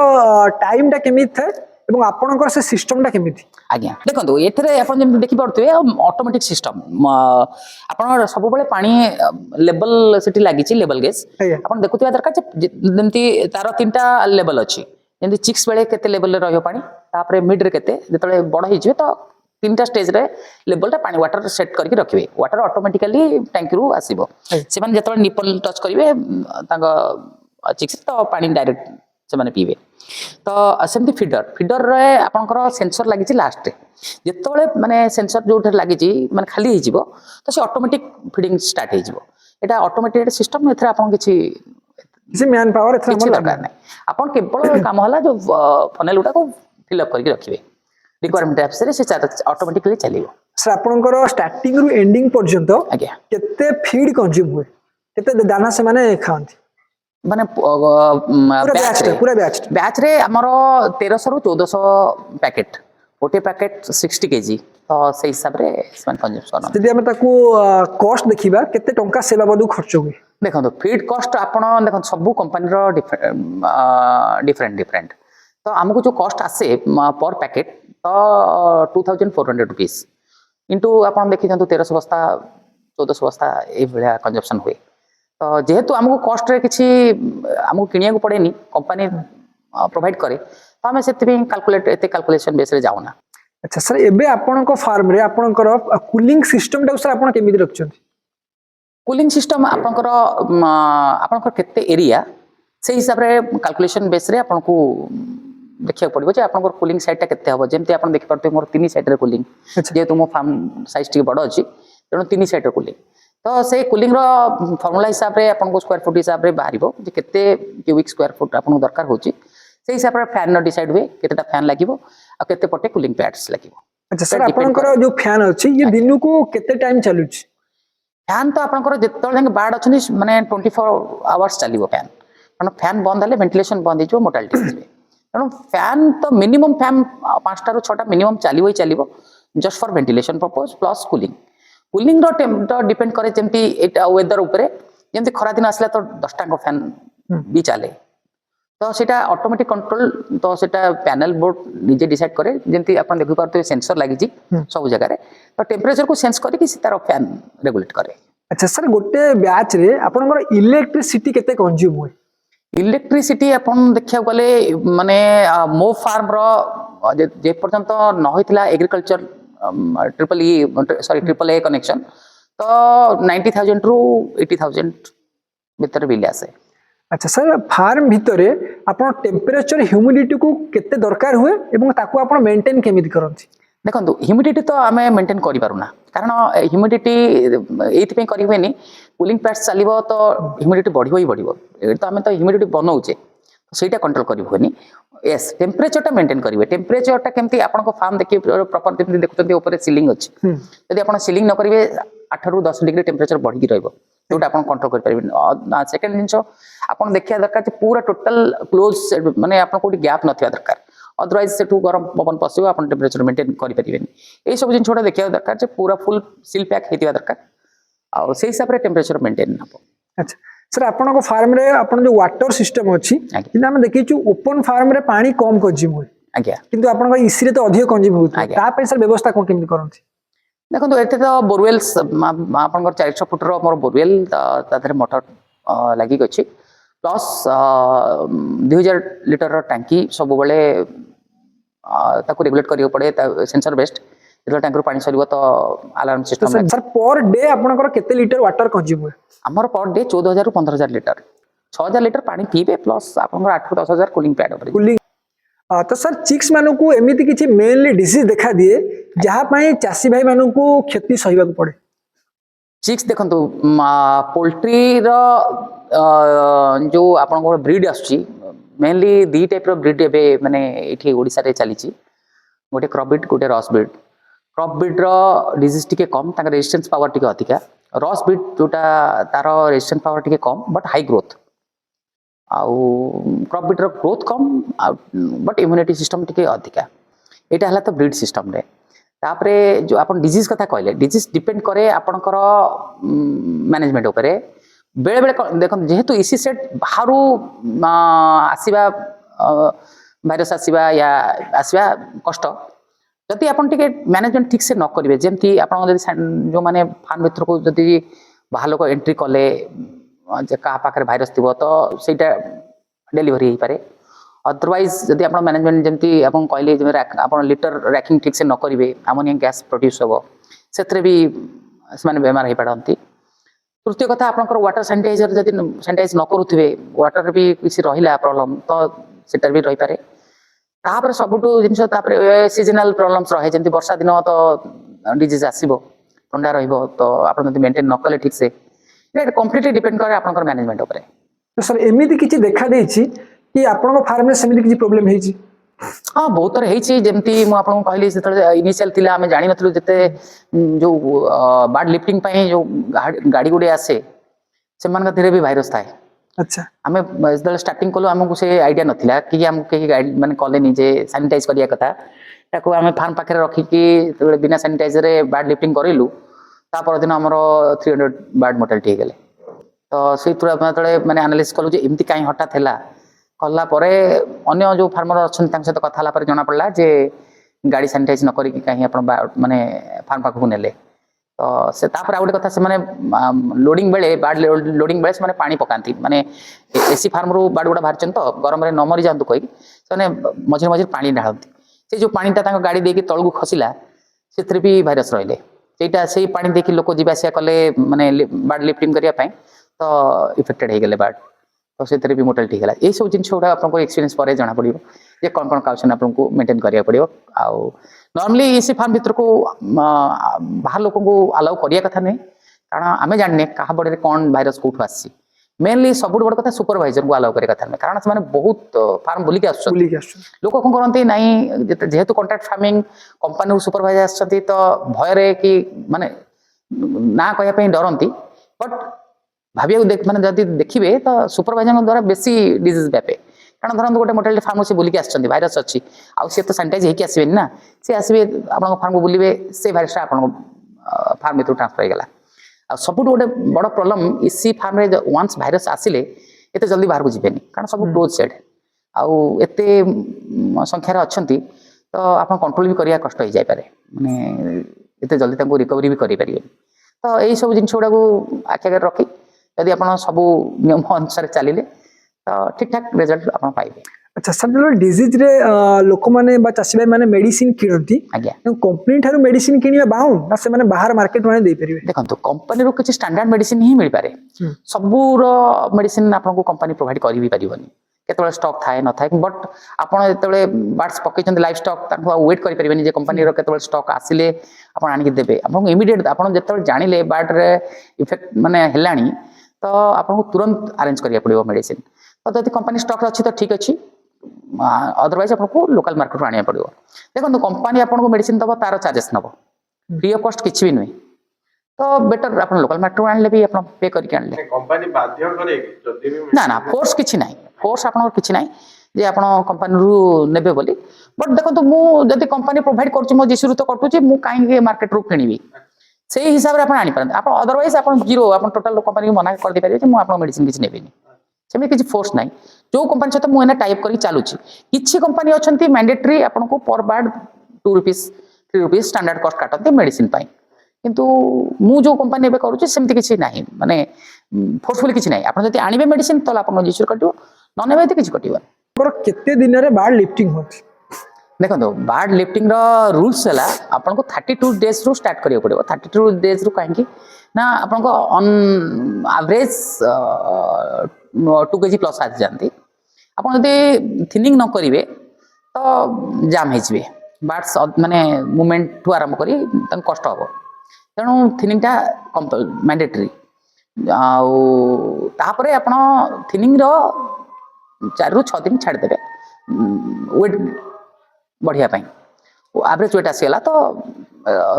टाइम टा केमित थे एवं आपनकर से सिस्टम टा केमिति आज्ञा देखंतु एथरे आपण जेम देखि पड़तुए ऑटोमेटिक सिस्टम आपण सब बेले पानी लेवल सिटी लागि छि लेवल गेज आपण देखुतिबा दरकार जेमति तार तीनटा लेवल अछि जेमति चिक्स बेले केते लेवल रे रहयो पानी तापरे मिड रे केते जेतले बड हि जे तो तीनटा स्टेज रे लेवल टा पानी वाटर सेट करके रखिबे वाटर ऑटोमेटिकली टैंक रु आसीबो से माने जेतले निपल टच करिवे तांग चिक्स तो पानी डायरेक्ट से माने पीबे तो सेमती फीडर रे आपनकर सेंसर लागि छि लास्ट रे जेतले माने सेंसर जोठे लागि छि माने खाली हि जिवो तो से ऑटोमेटिक फीडिंग स्टार्ट हि जिवो एटा ऑटोमेटेड सिस्टम एथरे आपन किछि जे मैन पावर एथरे किछि दरकार नै आपन केवल काम होला जो फनेल उटा को फिल अप करके रखिबे रिक्वायरमेंट एप्स रे से ऑटोमेटिकली चलिबो सर आपनकर स्टार्टिंग रु एंडिंग पर्यंत आज्ञा केते फीड कंज्यूम हुए केते दाना से माने खांती माने पूरा बैच रे हमर 1300 रु 1400 पैकेट गोटे पैकेट 60 केजी तो से हिसाब रे मान कंज्यूम यदि हम ताकू कॉस्ट देखिबा केते टंका सेवा बदु खर्च हुए देखो फीड कॉस्ट आपण देखो सब कंपनी रो डिफरेंट तो हमको जो कॉस्ट आसे पर पैकेट तो 2400 रुपीस इंटू आपण देखि जंतु 1300 बस्ता 1400 बस्ता ए भलिया कंजप्शन हुए तो जेहेतु हमको कॉस्ट रे किछि हमको किनिया को पड़ेनी कंपनी प्रोवाइड करे तो हमें सेति कैलकुलेट एते कैलकुलेशन बेस रे जाउना अच्छा सर एबे आपण को फार्म रे आपण को कूलिंग सिस्टम टा सर आपण केमिति रखछन कूलिंग सिस्टम आपण को केते एरिया से हिसाब रे कैलकुलेशन बेस रे आपण को देखिया पड़िबो जे आपण को कूलिंग साइड टा केते हबो जेमते आपण देखि परते मोर तीन साइड रे कूलिंग जेहेतु मो फार्म साइज टी बड़ अछि तेनो तीन साइड रे कूलिंग तो से कूलिंग रो फार्मूला हिसाब रे आपण को स्क्वायर फुट हिसाब रे बाहरिबो जे केते क्यूबिक स्क्वायर फुट आपण दरकार होची से हिसाब रे फैन न डिसाइड हुए केतेटा फैन लागिबो आ केते पटे कूलिंग पैड्स लागिबो अच्छा सर आपण को जो फैन अछि ये दिनु को केते टाइम चलुछि फैन तो आपण को जेतल जंग बाड अछनी माने 24 आवर्स चलिबो फैन कारण फैन बंद हले वेंटिलेशन बंद हिजो मोर्टालिटी हिजबे कारण फैन तो मिनिमम फैन 5 टा रो 6 टा मिनिमम चलिबो ही चलिबो just for ventilation purpose plus cooling cooling रो टेम्परेचर डिपेंड करे जेमती एटा वेदर ऊपर जेमती खरा दिन आसला तो 10 टा फैन भी चले तो सेटा ऑटोमेटिक कंट्रोल तो सेटा पैनल बोर्ड निजे डिसाइड करे जेमती आपण देखि पारते सेंसर लागि जी सब जगह रे तो टेम्परेचर को सेंस करे कि तार फैन रेगुलेट करे अच्छा सर गोटे बैच रे आपनकर इलेक्ट्रिसिटी केते कंज्यूम हुए इलेक्ट्रिसिटी अपन देखिया गले माने मो फार्म रो जे पर्यंत न होइतिला एग्रीकल्चर ट्रिपल ए कनेक्शन तो 90,000 रु 80,000 भीतर बिल आसे अच्छा सर फार्म भितरे आपण टेम्परेचर ह्यूमिडिटी को केते दरकार हुए एवं ताकू आपण मेंटेन केमिति करंती देखंतु ह्यूमिडिटी तो आमे मेंटेन करि पारुना कारण ह्यूमिडिटी एथि पे करिबेनी कूलिंग पैड्स चलिबो तो ह्यूमिडिटी बढ़िबो ही बढ़िबो तो आमे तो ह्यूमिडिटी बनाउचे ସେଇଟା କଣ୍ଟ୍ରୋଲ କରିହୁଏନି यस टेम्परेचरटा मेंटेन करेंगे टेम्परेचरटा केमती आपण फार्म देखिए प्रॉपर जमी देखुं ऊपर सीलिंग अच्छी यदि आप सीलिंग न करेंगे 8 ରୁ 10 डिग्री टेम्परेचर बढ़ी रहा जोटा आप कंट्रोल करेंगे सेकेंड जिन आप देखा दरकार पूरा टोटाल क्लोज माने आप कोई गैप ना दरकार अदरवाइज से गरम पवन पशु आप टेम्परेचर मेंटेन करेंगे यही सब जिन देखा दरकार पूरा फुल सील पैक होता दरकार आउ से हिसाब से टेम्परेचर मेंटेन हम अच्छा सर आपण फार्म रे आपण जो वाटर सिस्टम अच्छी कि आम देखीचु ओपन फार्म रे पानी कम कंज्यूम हुए आज्ञा किंतु आपण इसी रे तो अधिक कंज्यूम होता है ता सर व्यवस्था कोन केमि करंती देखो ये तो बोरवेल्स आप 400 फुट मोर बोरवेल तादर मोटर लगी अच्छी प्लस 2000 लिटर टांकी सब बेले रेगुलेट करियो पड़े सेंसर बेस्ड जो टैंकर पानी सर तो alarm system sir per day आपनकर केते लिटर वाटर कंज्यूम हुए हमर पर डे 14000 ରୁ 15000 लिटर 6000 लिटर पानी पीबे प्लस आपनकर 8 ରୁ 10000 कूलिंग पैड ऊपर कूलिंग तो सर चिक्स मानू को एमिति किछि मेनली डिजीज देखा दिए जहाँ पाए चासी भाई मानू को क्षति सहिबा को पड़े चिक्स देखंतु पोल्ट्री रो जो आपनकर ब्रीड आछी मेनली दी टाइप रो ब्रीड एबे माने एठी ओडिसा रे चली छि गोटे क्रॉप ब्रीड गोटे रॉस ब्रीड क्रॉप ब्रीड रो डिजीज टिके कम ताका रेजिस्टेंस पावर टिके अधिका रॉस ब्रीड जोटा तार रेजिस्टेंस पावर टिके कम बट हाई ग्रोथ आउ क्रॉप ब्रीड रो ग्रोथ कम बट इम्यूनिटी सिस्टम टिके अधिका एटा हला तो ब्रीड सिस्टम रे तापरे जो आपण डिजीज कथा कहले डिजीज डिपेंड करे आपनकर मैनेजमेंट ऊपर बेले बेले देखो जेहेतु इसी सेट बाहरु आसीबा भाइरस आसीबा या आसीबा कष्ट जदि आपन टिके मैनेजमेंट ठीक से न करिवे जेमती आपन जदि जो माने फार्म भीतर को जदि बाहर लोक एंट्री कले जे का पाखरे भाइरस थिबो तो सेटा डिलीवरी हे पारे अदरवाइज जदि आपन मैनेजमेंट जेमती आपन कहले जे आपन लिटर रैकिंग ठीक से न करिवे अमोनिया गैस प्रोड्यूस होबो सेतरे भी माने बेमार हे पड़ंती तृतीय कथा आपनकर वाटर सैनिटाइजर जदि सैनिटाइज न करूथिबे वाटर भी किसी रहिला प्रॉब्लम तो सेटर भी रही पारे तापर सबुटु जिनस तापर सीजनल प्रॉब्लम्स रहे जंती वर्षा दिन तो डिजीज आसीबो ठंडा रहिबो तो आपण जदि मेंटेन न कले ठीक से इट कंप्लीटली डिपेंड करे आपनकर मैनेजमेंट ऊपर तो सर एमिति किछि देखा देछि कि आपन फार्म में सेमिति किछि प्रॉब्लम हेछि हाँ बहुत थर हेछि जेमती मु आपन कहली सेतले इनिशियल थिला हमें जानि नथलु जते जो बार्ड लिफ्टिंग पई जो गाड़ी गुडे आसे सेमान का धीरे भी वायरस थाए अच्छा आमे जदे स्टार्टिंग कलो हमकु से आईडिया नथिला कि हमकु के गाइड माने कले नि जे सैनिटाइज करिया कथा ताको आमे फार्म पाखरे रखी कि बिना सैनिटाइजर रे बार्ड लिफ्टिंग करिलु ता पर दिन हमरो 300 बार्ड मोर्टालिटी गेले तो से तुरा तळे माने एनालिसिस कलु जे एमती काई हटा थेला कल्ला परे अन्य जो फार्मर अछन तांक सहित कथा ला पर जणा पड़ला जे गाड़ी सैनिटाइज न करी कि काई आपण माने फार्म पाखु नेले तो से तापर आउटे कथा से माने लोडिंग बेले बार्ड लोडिंग बेले से माने पानी पकांती माने एसी फार्म रो बार्ड गुडा भारचन तो गरम रे न मरि जांतु कहि से मझिर मझिर पानी ढाळंती से जो पानी ता तांक गाड़ी देकी तळगु खसिला सेथरे भी वायरस रहिले सेटा सेही पानी देखि लोक जिबासिया कले माने बार्ड लिफ्टिंग करिया पई तो इफेक्टेड हे गेले बार्ड तो सेथरे भी मोर्टालिटी गेला ए सब जिंस गुडा आपन को एक्सपीरियंस परे जाना पड़िबो जे कोन कोन काउशन आपन को मेंटेन करिया पड़िबो आउ नॉर्मली इसी फार्म भीतर को बाहर लोक को अलाउ करिया कथा नहीं कारण आमे जानने कहा बड़े कौन भाइरस कोठु आसी मेनली सब बड़ कथा सुपरवाइजर को अलाउ करिया कथा नहीं कारण से बहुत फार्म बुलिक आछन लोक कोन करंती नहीं जेहेतु कॉन्ट्रैक्ट फार्मिंग कंपनी सुपरवाइजर आछती तो भय रे कि माने ना कहया पई डरंती बट भाबिया देख माने जदी देखिबे तो सुपरवाइजर द्वारा बेसी डिजीज व्यापे कारण धरन गोटे मोर्टालिटी फार्म से बुलिक आछन भाइरस अछि आ से तो सैनिटाइज हेकि आसीबे ना से आसीबे आपन फार्म को बुलिबे से भाइरस आपन फार्म में तो ट्रांसफर हेगला आ सबुट गोटे बड़ प्रॉब्लम इसी फार्म रे वंस भाइरस आसिले एते जल्दी बाहर को जिबेनी कारण सब क्लोज सेड आ एते संख्या रे अछंती तो आपन कंट्रोल भी करिया कष्ट हो जाय पारे माने एते जल्दी ताको रिकवरी भी करि परिबे तो एई सब जिंस गुडा को आखे रखी यदि आपन सब नियम अनुसार चलिले तो ठीक ठाक रिजल्ट आपन पाइबे अच्छा सर जो डिजीज रे लोक माने बा चासी भाई माने मेडिसिन किनती आज्ञा कंपनी थारु मेडिसिन किनिबा बाउंड ना से माने बाहर मार्केट माने दे परिबे देखंतु कंपनी रो किछि स्टैंडर्ड मेडिसिन ही मिल पारे सबु रो मेडिसिन आपन को कंपनी प्रोवाइड करि भी परिबनी केतबे स्टॉक थाए न थाए बट आपन जेतबे बार्ड्स पकेचन लाइव स्टॉक ताको वेट करि परिबनी जे कंपनी रो केतबे स्टॉक आसिले आपन आनि के देबे आपन इमीडिएट आपन जेतबे जानिले बार्ड रे इफेक्ट माने हेलानी तो आपन को तुरंत अरेंज करिया पड़िबो मेडिसिन तो जब कंपनी स्टॉक अच्छी तो ठीक अच्छी अदरवाइज आपको लोकल मार्केट आने पड़ो देखो कंपनी आपको मेडिसिन दब तार चार्जेस नब फ्री ऑफ कॉस्ट किसी भी नुहे तो बेटर आप लोकल मार्केट आनले भी आप पे करके आनले कंपनी बाध्य करे जदी भी ना ना फोर्स किछि नाही फोर्स आपन किछि नाही जे आपण कंपनी रु नेबे बोली बट देखो तो मु जदी कंपनी प्रोवाइड करछि मो जिसरु तो करतुछि मु काहे मार्केट रु किनिबी से हिसाब रे आपण आनी परन आपण अदरवाइज आपण जीरो आपण टोटल कंपनी को मना कर दे परिबे जे मु आपण मेडिसिन किछि नेबेनी सेमे किछि फोर्स नाही जो कंपनी सहित मु एना टाइप करी चालुछि किछि कंपनी अछंती मैंडेटरी आपण को पर बार्ड 2 रुपीस 3 रुपीस स्टैंडर्ड कॉस्ट काटते मेडिसिन पाई किंतु मु जो कंपनी एबे करूछि सेमति किछि नाही माने फोर्सफुल किछि नाही आपण जति आनिबे मेडिसिन तो आपण जिसरु कटियो न नेबे त किछि कटियो पर केते दिन रे बार्ड लिफ्टिंग होछि देखो बार्ड लिफ्टिंग रो रूल्स है आपन को 32 डेज रू स्टार्ट करियो पड़िबो 32 डेज रू काहे ना आपन को ऑन एवरेज 2 केजी प्लस आ जानती आपन यदि थिनिंग न करिवे तो जाम हेजबे बार्ड्स माने मूवमेंट ठू आरंभ करी तन कष्ट हो तेणु थिनिंग टा मैंडेटरी तापरे आपण थिनिंग रो 4 रू 6 दिन छाड़ देबे वेट बढ़िया पाई एवरेज वेट आसीगला तो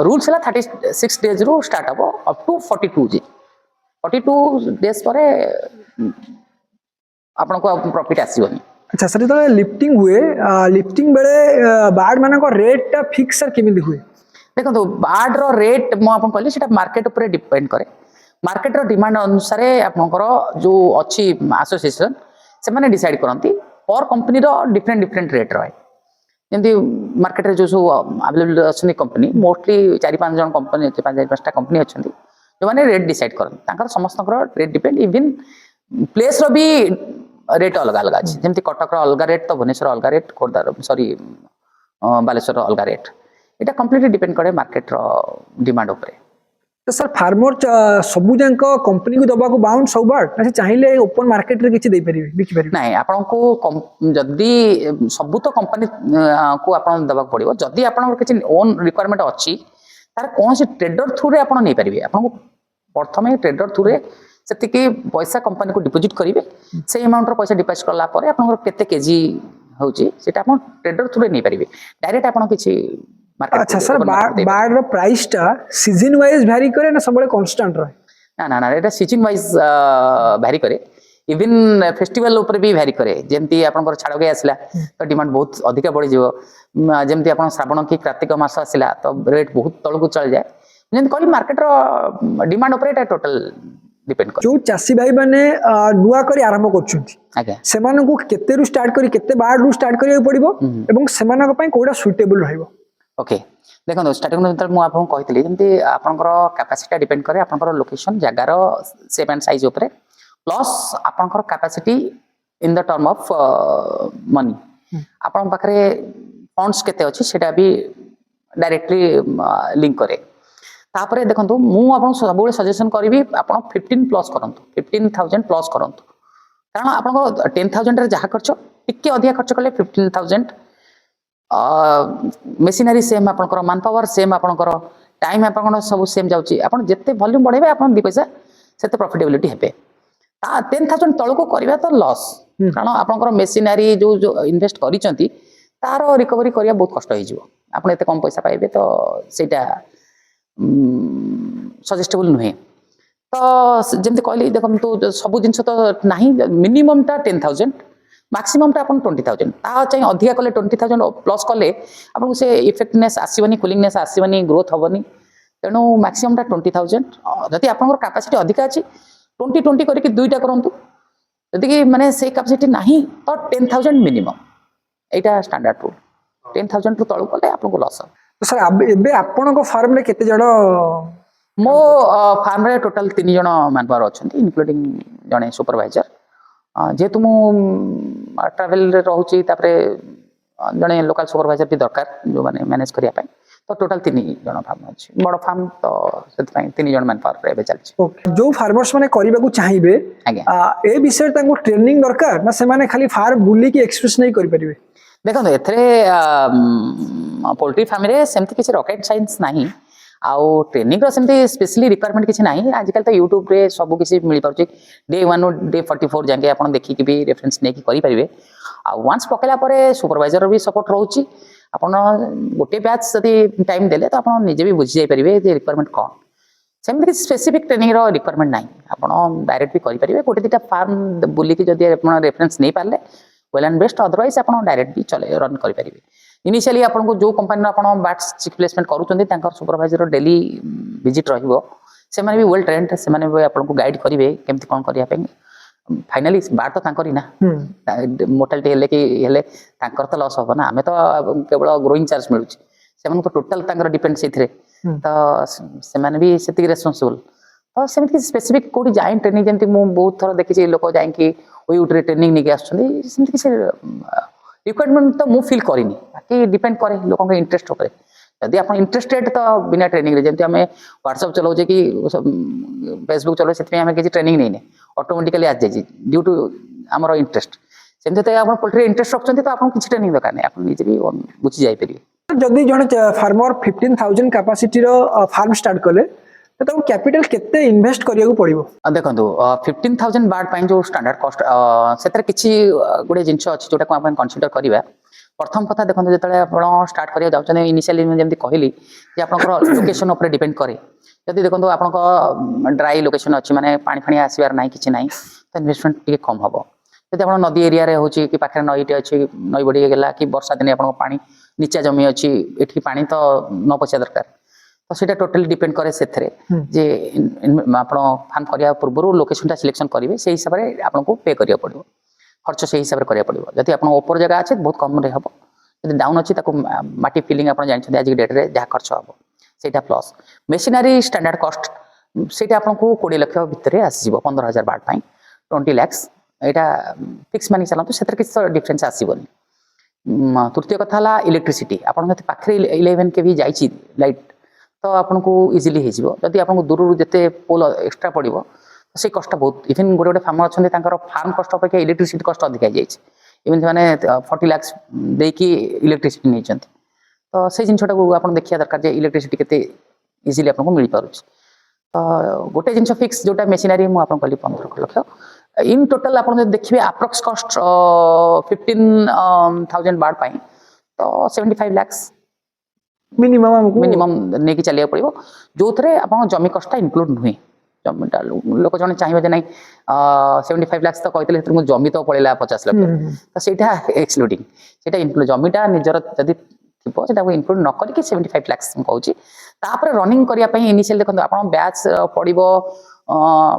रूल्स है 36 डेज रू स्टार्ट हम अप टू 42 जी 42 डेज पर आपन को प्रॉफिट आसीबनी अच्छा सर तो लिफ्टिंग हुए लिफ्टिंग बेले बार्ड मान को रेट टा फिक्स सर केमिति हुए देखो तो बार्ड रो रेट मो आपन कहली सेटा मार्केट ऊपर डिपेंड करे मार्केट रो डिमांड अनुसार आपनकर जो अच्छी एसोसिएशन से माने डिसाइड करंती पर कंपनी रो डिफरेंट डिफरेंट रेट रहे जमी मार्केट रे जो सब अवेलेबल अच्छी कंपनी मोस्टली 4-5 जन कंपनी 4-5टा कंपनी अच्छा जो मैंने रेट डिसाइड करते समस्त रेट डिपेंड इवन प्लेस रो भी रेट अलग अलग अच्छे जमी कटक अलग रेट तो भुवनेश्वर अलग रेट खोर्धार सॉरी बालेश्वर अलग रेट यहाँ कम्प्लीटली डिपेंड करे मार्केट रो डिमांड उपरे तो सर फार्मर सबु जांक कंपनी को दबा को बाउंड सब बार्ड ना चाहिए ओपन मार्केट रे किछि दे परिबे बिकि परिबे नहीं आपन को जदी सब तो कंपनी को आपन दबा पड़िबो जदी आपन किछि ओन रिक्वायरमेंट अछि तार कोन से ट्रेडर थ्रू रे आपन नै परिबे आपन को प्रथमे ट्रेडर थ्रू रे सेतिके पैसा कंपनी को डिपॉजिट करिवे से अमाउंट रो पैसा डिपॉजिट करला परे आपन को केते केजी होची सेटा आपन ट्रेडर थ्रू रे नै परिबे डायरेक्ट आपन किछि अच्छा सर बार्ड रो प्राइस टा सीजन वाइज वेरी करे ना सबले कांस्टेंट रहे ना ना ना एटा सीजन वाइज वेरी करे इवन फेस्टिवल ऊपर भी वेरी करे जेमती आपन छाड़ गए आसला तो डिमांड बहुत अधिक बढ़ी जीवो जेमती आपन श्रावण की कार्तिक मास आसला तो रेट बहुत तळ को चल जाए जेमती कहली मार्केट रो डिमांड ऊपर एटा टोटल डिपेंड करे जो चासी भाई माने नुआ करी आरंभ करछुंती आगे सेमान को केते रु स्टार्ट करी केते बार्ड रु स्टार्ट करियो पड़िबो एवं सेमान को पई कोडा सुटेबल रहइबो ओके देखो स्टार्टिंग में मुझे आपको कही जमी आपंकर कैपेसिटी डिपेंड करे आपंकर लोकेशन जगार शेप एंड साइज उपरे प्लस आपंकर capacity in the term of money आपन पाखरे फंड्स केते अछि सेटा भी डायरेक्टली लिंक करे तापरे देखंतु मु आपन सब सजेशन करबी आपन 15 प्लस करंतु 15000 प्लस करंतु कारण आपन 10000 रे जहा खर्च टिके अधिक खर्च कले 15000 मेसिनरी सेम आपनकर मान पावर सेम आपनकर टाइम आपन सब सेम जाउची आपन जत्ते वॉल्यूम बढ़ेबे आपन 2 पैसा सेते प्रॉफिटेबिलिटी हेबे ता 10000 तळ को करबा तो लॉस कारण आपनकर मेसिनरी जो जो इन्वेस्ट करिसंती तारो रिकवरी करिया बहुत कष्ट होई जिवो आपन एते कम पैसा पाइबे तो सेटा सजेस्टेबल नुहे तो जेमते कहली देखम तो सब जिंस तो नाही मिनिमम ता 10000 मैक्सिमम टा अपन 20000 ता चाहिए अधिका कले 20000 प्लस कले आपन से इफेक्टनेस आसीबनी कूलिंगनेस आसीबनी ग्रोथ होबनी तेणु मैक्सिमम टा 20000 जति आपन कैपेसिटी अधिका अछि 20 करके दुईटा करंतु जति कि माने से कैपेसिटी नाही तो 10000 minimum Etah standard rule 10000 to तळ कले आपन को लॉस तो सर एबे आपन को फार्म रे केते जण मो फार्म रे टोटल 3 जण मैनपावर अछंती इंक्लूडिंग जणे सुपरवाइजर जेहेतु मु ट्रैवल रे रहउची तापरे जणे लोकल सुपरवाइजर भी दरकार जो माने मैनेज करिया पय तो टोटल 3 जण फार्म अछि बड़ फार्म तो सेत पय 3 जण मैनपावर रे बे चलछि ओके जो फार्मर्स माने करिबा को चाहिबे ए विषय तांको ट्रेनिंग दरकार ना से माने खाली फार्म बुली की एक्सप्रेस नहीं करि परिबे देखो एथरे पोल्ट्री फार्म रे सेमति किछ रॉकेट साइंस नाही आउ ट्रेनिंग सेमती स्पेशली रिक्वायरमेंट किसी ना आजकल तो यूट्यूब रे सब किसी मिल पारे डे 1 डे 44 जाके आप देखिए भी रेफरेंस नहीं करेंगे वंस पकड़ा सुपरवाइजर भी सपोर्ट रोचे आपड़ गोटे बैच जब टाइम देले तो आप निजे भी बुझी जाइए रिक्वायरमेंट कौन सेमती किसी स्पेसिफिक ट्रेनिंग रिक्वायरमेंट ना आप डायरेक्ट भी करेंगे गोटे दुटा फार्म बुलिकी जब रेफरेंस नहीं पारे वेल एंड बेस्ट अदरवाइज आप डायरेक्ट भी चले रन करेंगे इनिशियली आपको जो कंपनी आप बैट्स प्लेसमेंट करुँच सुपरवाइजर डेली विजिट से भी वेल ट्रेंड से आपको गाइड करेंगे केमती कौन करने फाइनाली बाट तो तांकरी ना मोर्टालिटी हेले कि हेले तांकर तो लॉस हम ना आम तो केवल ग्रोइंग चार्ज मिलूँ से तो टोटाल डिपेंड से तो से भी से रेस्पॉन्सिबल तो सेमती स्पेसिफिक कौटी जाए ट्रेनिंग जमी मुझे बहुत थर देखी लोक जाकि यूट्यूब ट्रेनिंग नहीं आसमें किसी रिक्वायरमेंट तो मुझे फिल करनी बाकी डिपेंड करे लोक इंटरेस्ट उपर जदि आप इंटरेस्टेड तो बिना ट्रेनिंग जमी आम व्हाट्सअप चलाऊे कि फेसबुक चलाऊ से आम किसी ट्रेनिंग नहीं ऑटोमेटिकली आज जाइए ड्यू टू आमर इंटरेस्ट सेमती तो आप पोल्ट्री इंटरेस्ट रखते तो आपको किसी ट्रेनिंग दरकार नहीं आप निजे भी बुझी जाइए जदि जड़े फार्मर 15,000 कैपेसिटी फार्म स्टार्ट कले तो कैपिटल केते इन्वेस्ट करिया पड़ो देखो 15,000 बार्ड जो स्टैंडर्ड कॉस्ट से किसी गोटे जिन अच्छी जोटा को कनसीडर करवा प्रथम कथा देखो जो आप स्टार्ट करा जाऊँ इनिशियली जमी कहली कि आप लोकेशन उपर डिपेंड करे जदि देखो आप ड्राई लोकेशन अच्छी माने पानी फाणी आसबार ना कि ना तो इन्वेस्टमेंट टी कम हम जब आप नदी एरिया हो कि पाखे नईटे अच्छी नई बढ़ी गला कि वर्षा दिन आप पानी नीचा जमी अच्छी ये पानी तो न पशिया दरकार तो सीटा टोटली डिपेंड करे से जे आप फार्म करने पूर्व लोकेशन सिलेक्शन करेंगे से हिसाब से आपको पे करा पड़ो खर्च से हिसाब से करा पड़ो जब आप ऊपर जगह अच्छे बहुत कम हम जब डाउन अच्छी माटी फिलिंग आप जानते आज डेट में जहाँ खर्च हम से प्लस मेसिनारी स्टैंडर्ड कॉस्ट से आपको 20 लाख भितर आसीज 15,000 बार्ड 20 लाख यहाँ फिक्स मानी चलते से किसी डिफरेन्स आसबनी तृतीय कथा इलेक्ट्रिसिटी आपन पाखे 11 kV जाइए लाइट तो आपको इजिली होदी आपको दूर जिते पोल एक्सट्रा पड़ो तो से कष्ट बहुत इवन गोटे गोटे फार्मर अच्छा फार्म कष्ट अपेक्षा इलेक्ट्रिसिटी कष्ट अधिक जाइए इवन मैंने 40 लाख देकी इलेक्ट्रिसिटी नहीं तो से जिनटा को आप देखा दरकार इलेक्ट्रिसिटी केते इजिली आपको मिल पार तो गोटे जिन फिक्स जोटा मेसिनारी मुझे कहली 15 लाख इन टोटाल आप देखिए अप्रॉक्स कॉस्ट 15,000 बार्ड तो 75 लाख मिनिमम नहीं कि चलिए पड़ो जो थे आप जमी कष्ट इनक्लूड नुहे जमीटा लोक जन चाहिए ना 75 लाख तो कहते जमी तो पड़ेगा 50 लाख तो सहीटा एक्सक्लूडिंग से इनक्लूड जमीटा निजर जदि थो इनक्लूड न करके 75 लाख कहूँ तापर रनिंग करने इनिशियल देखो आप बैच पड़ो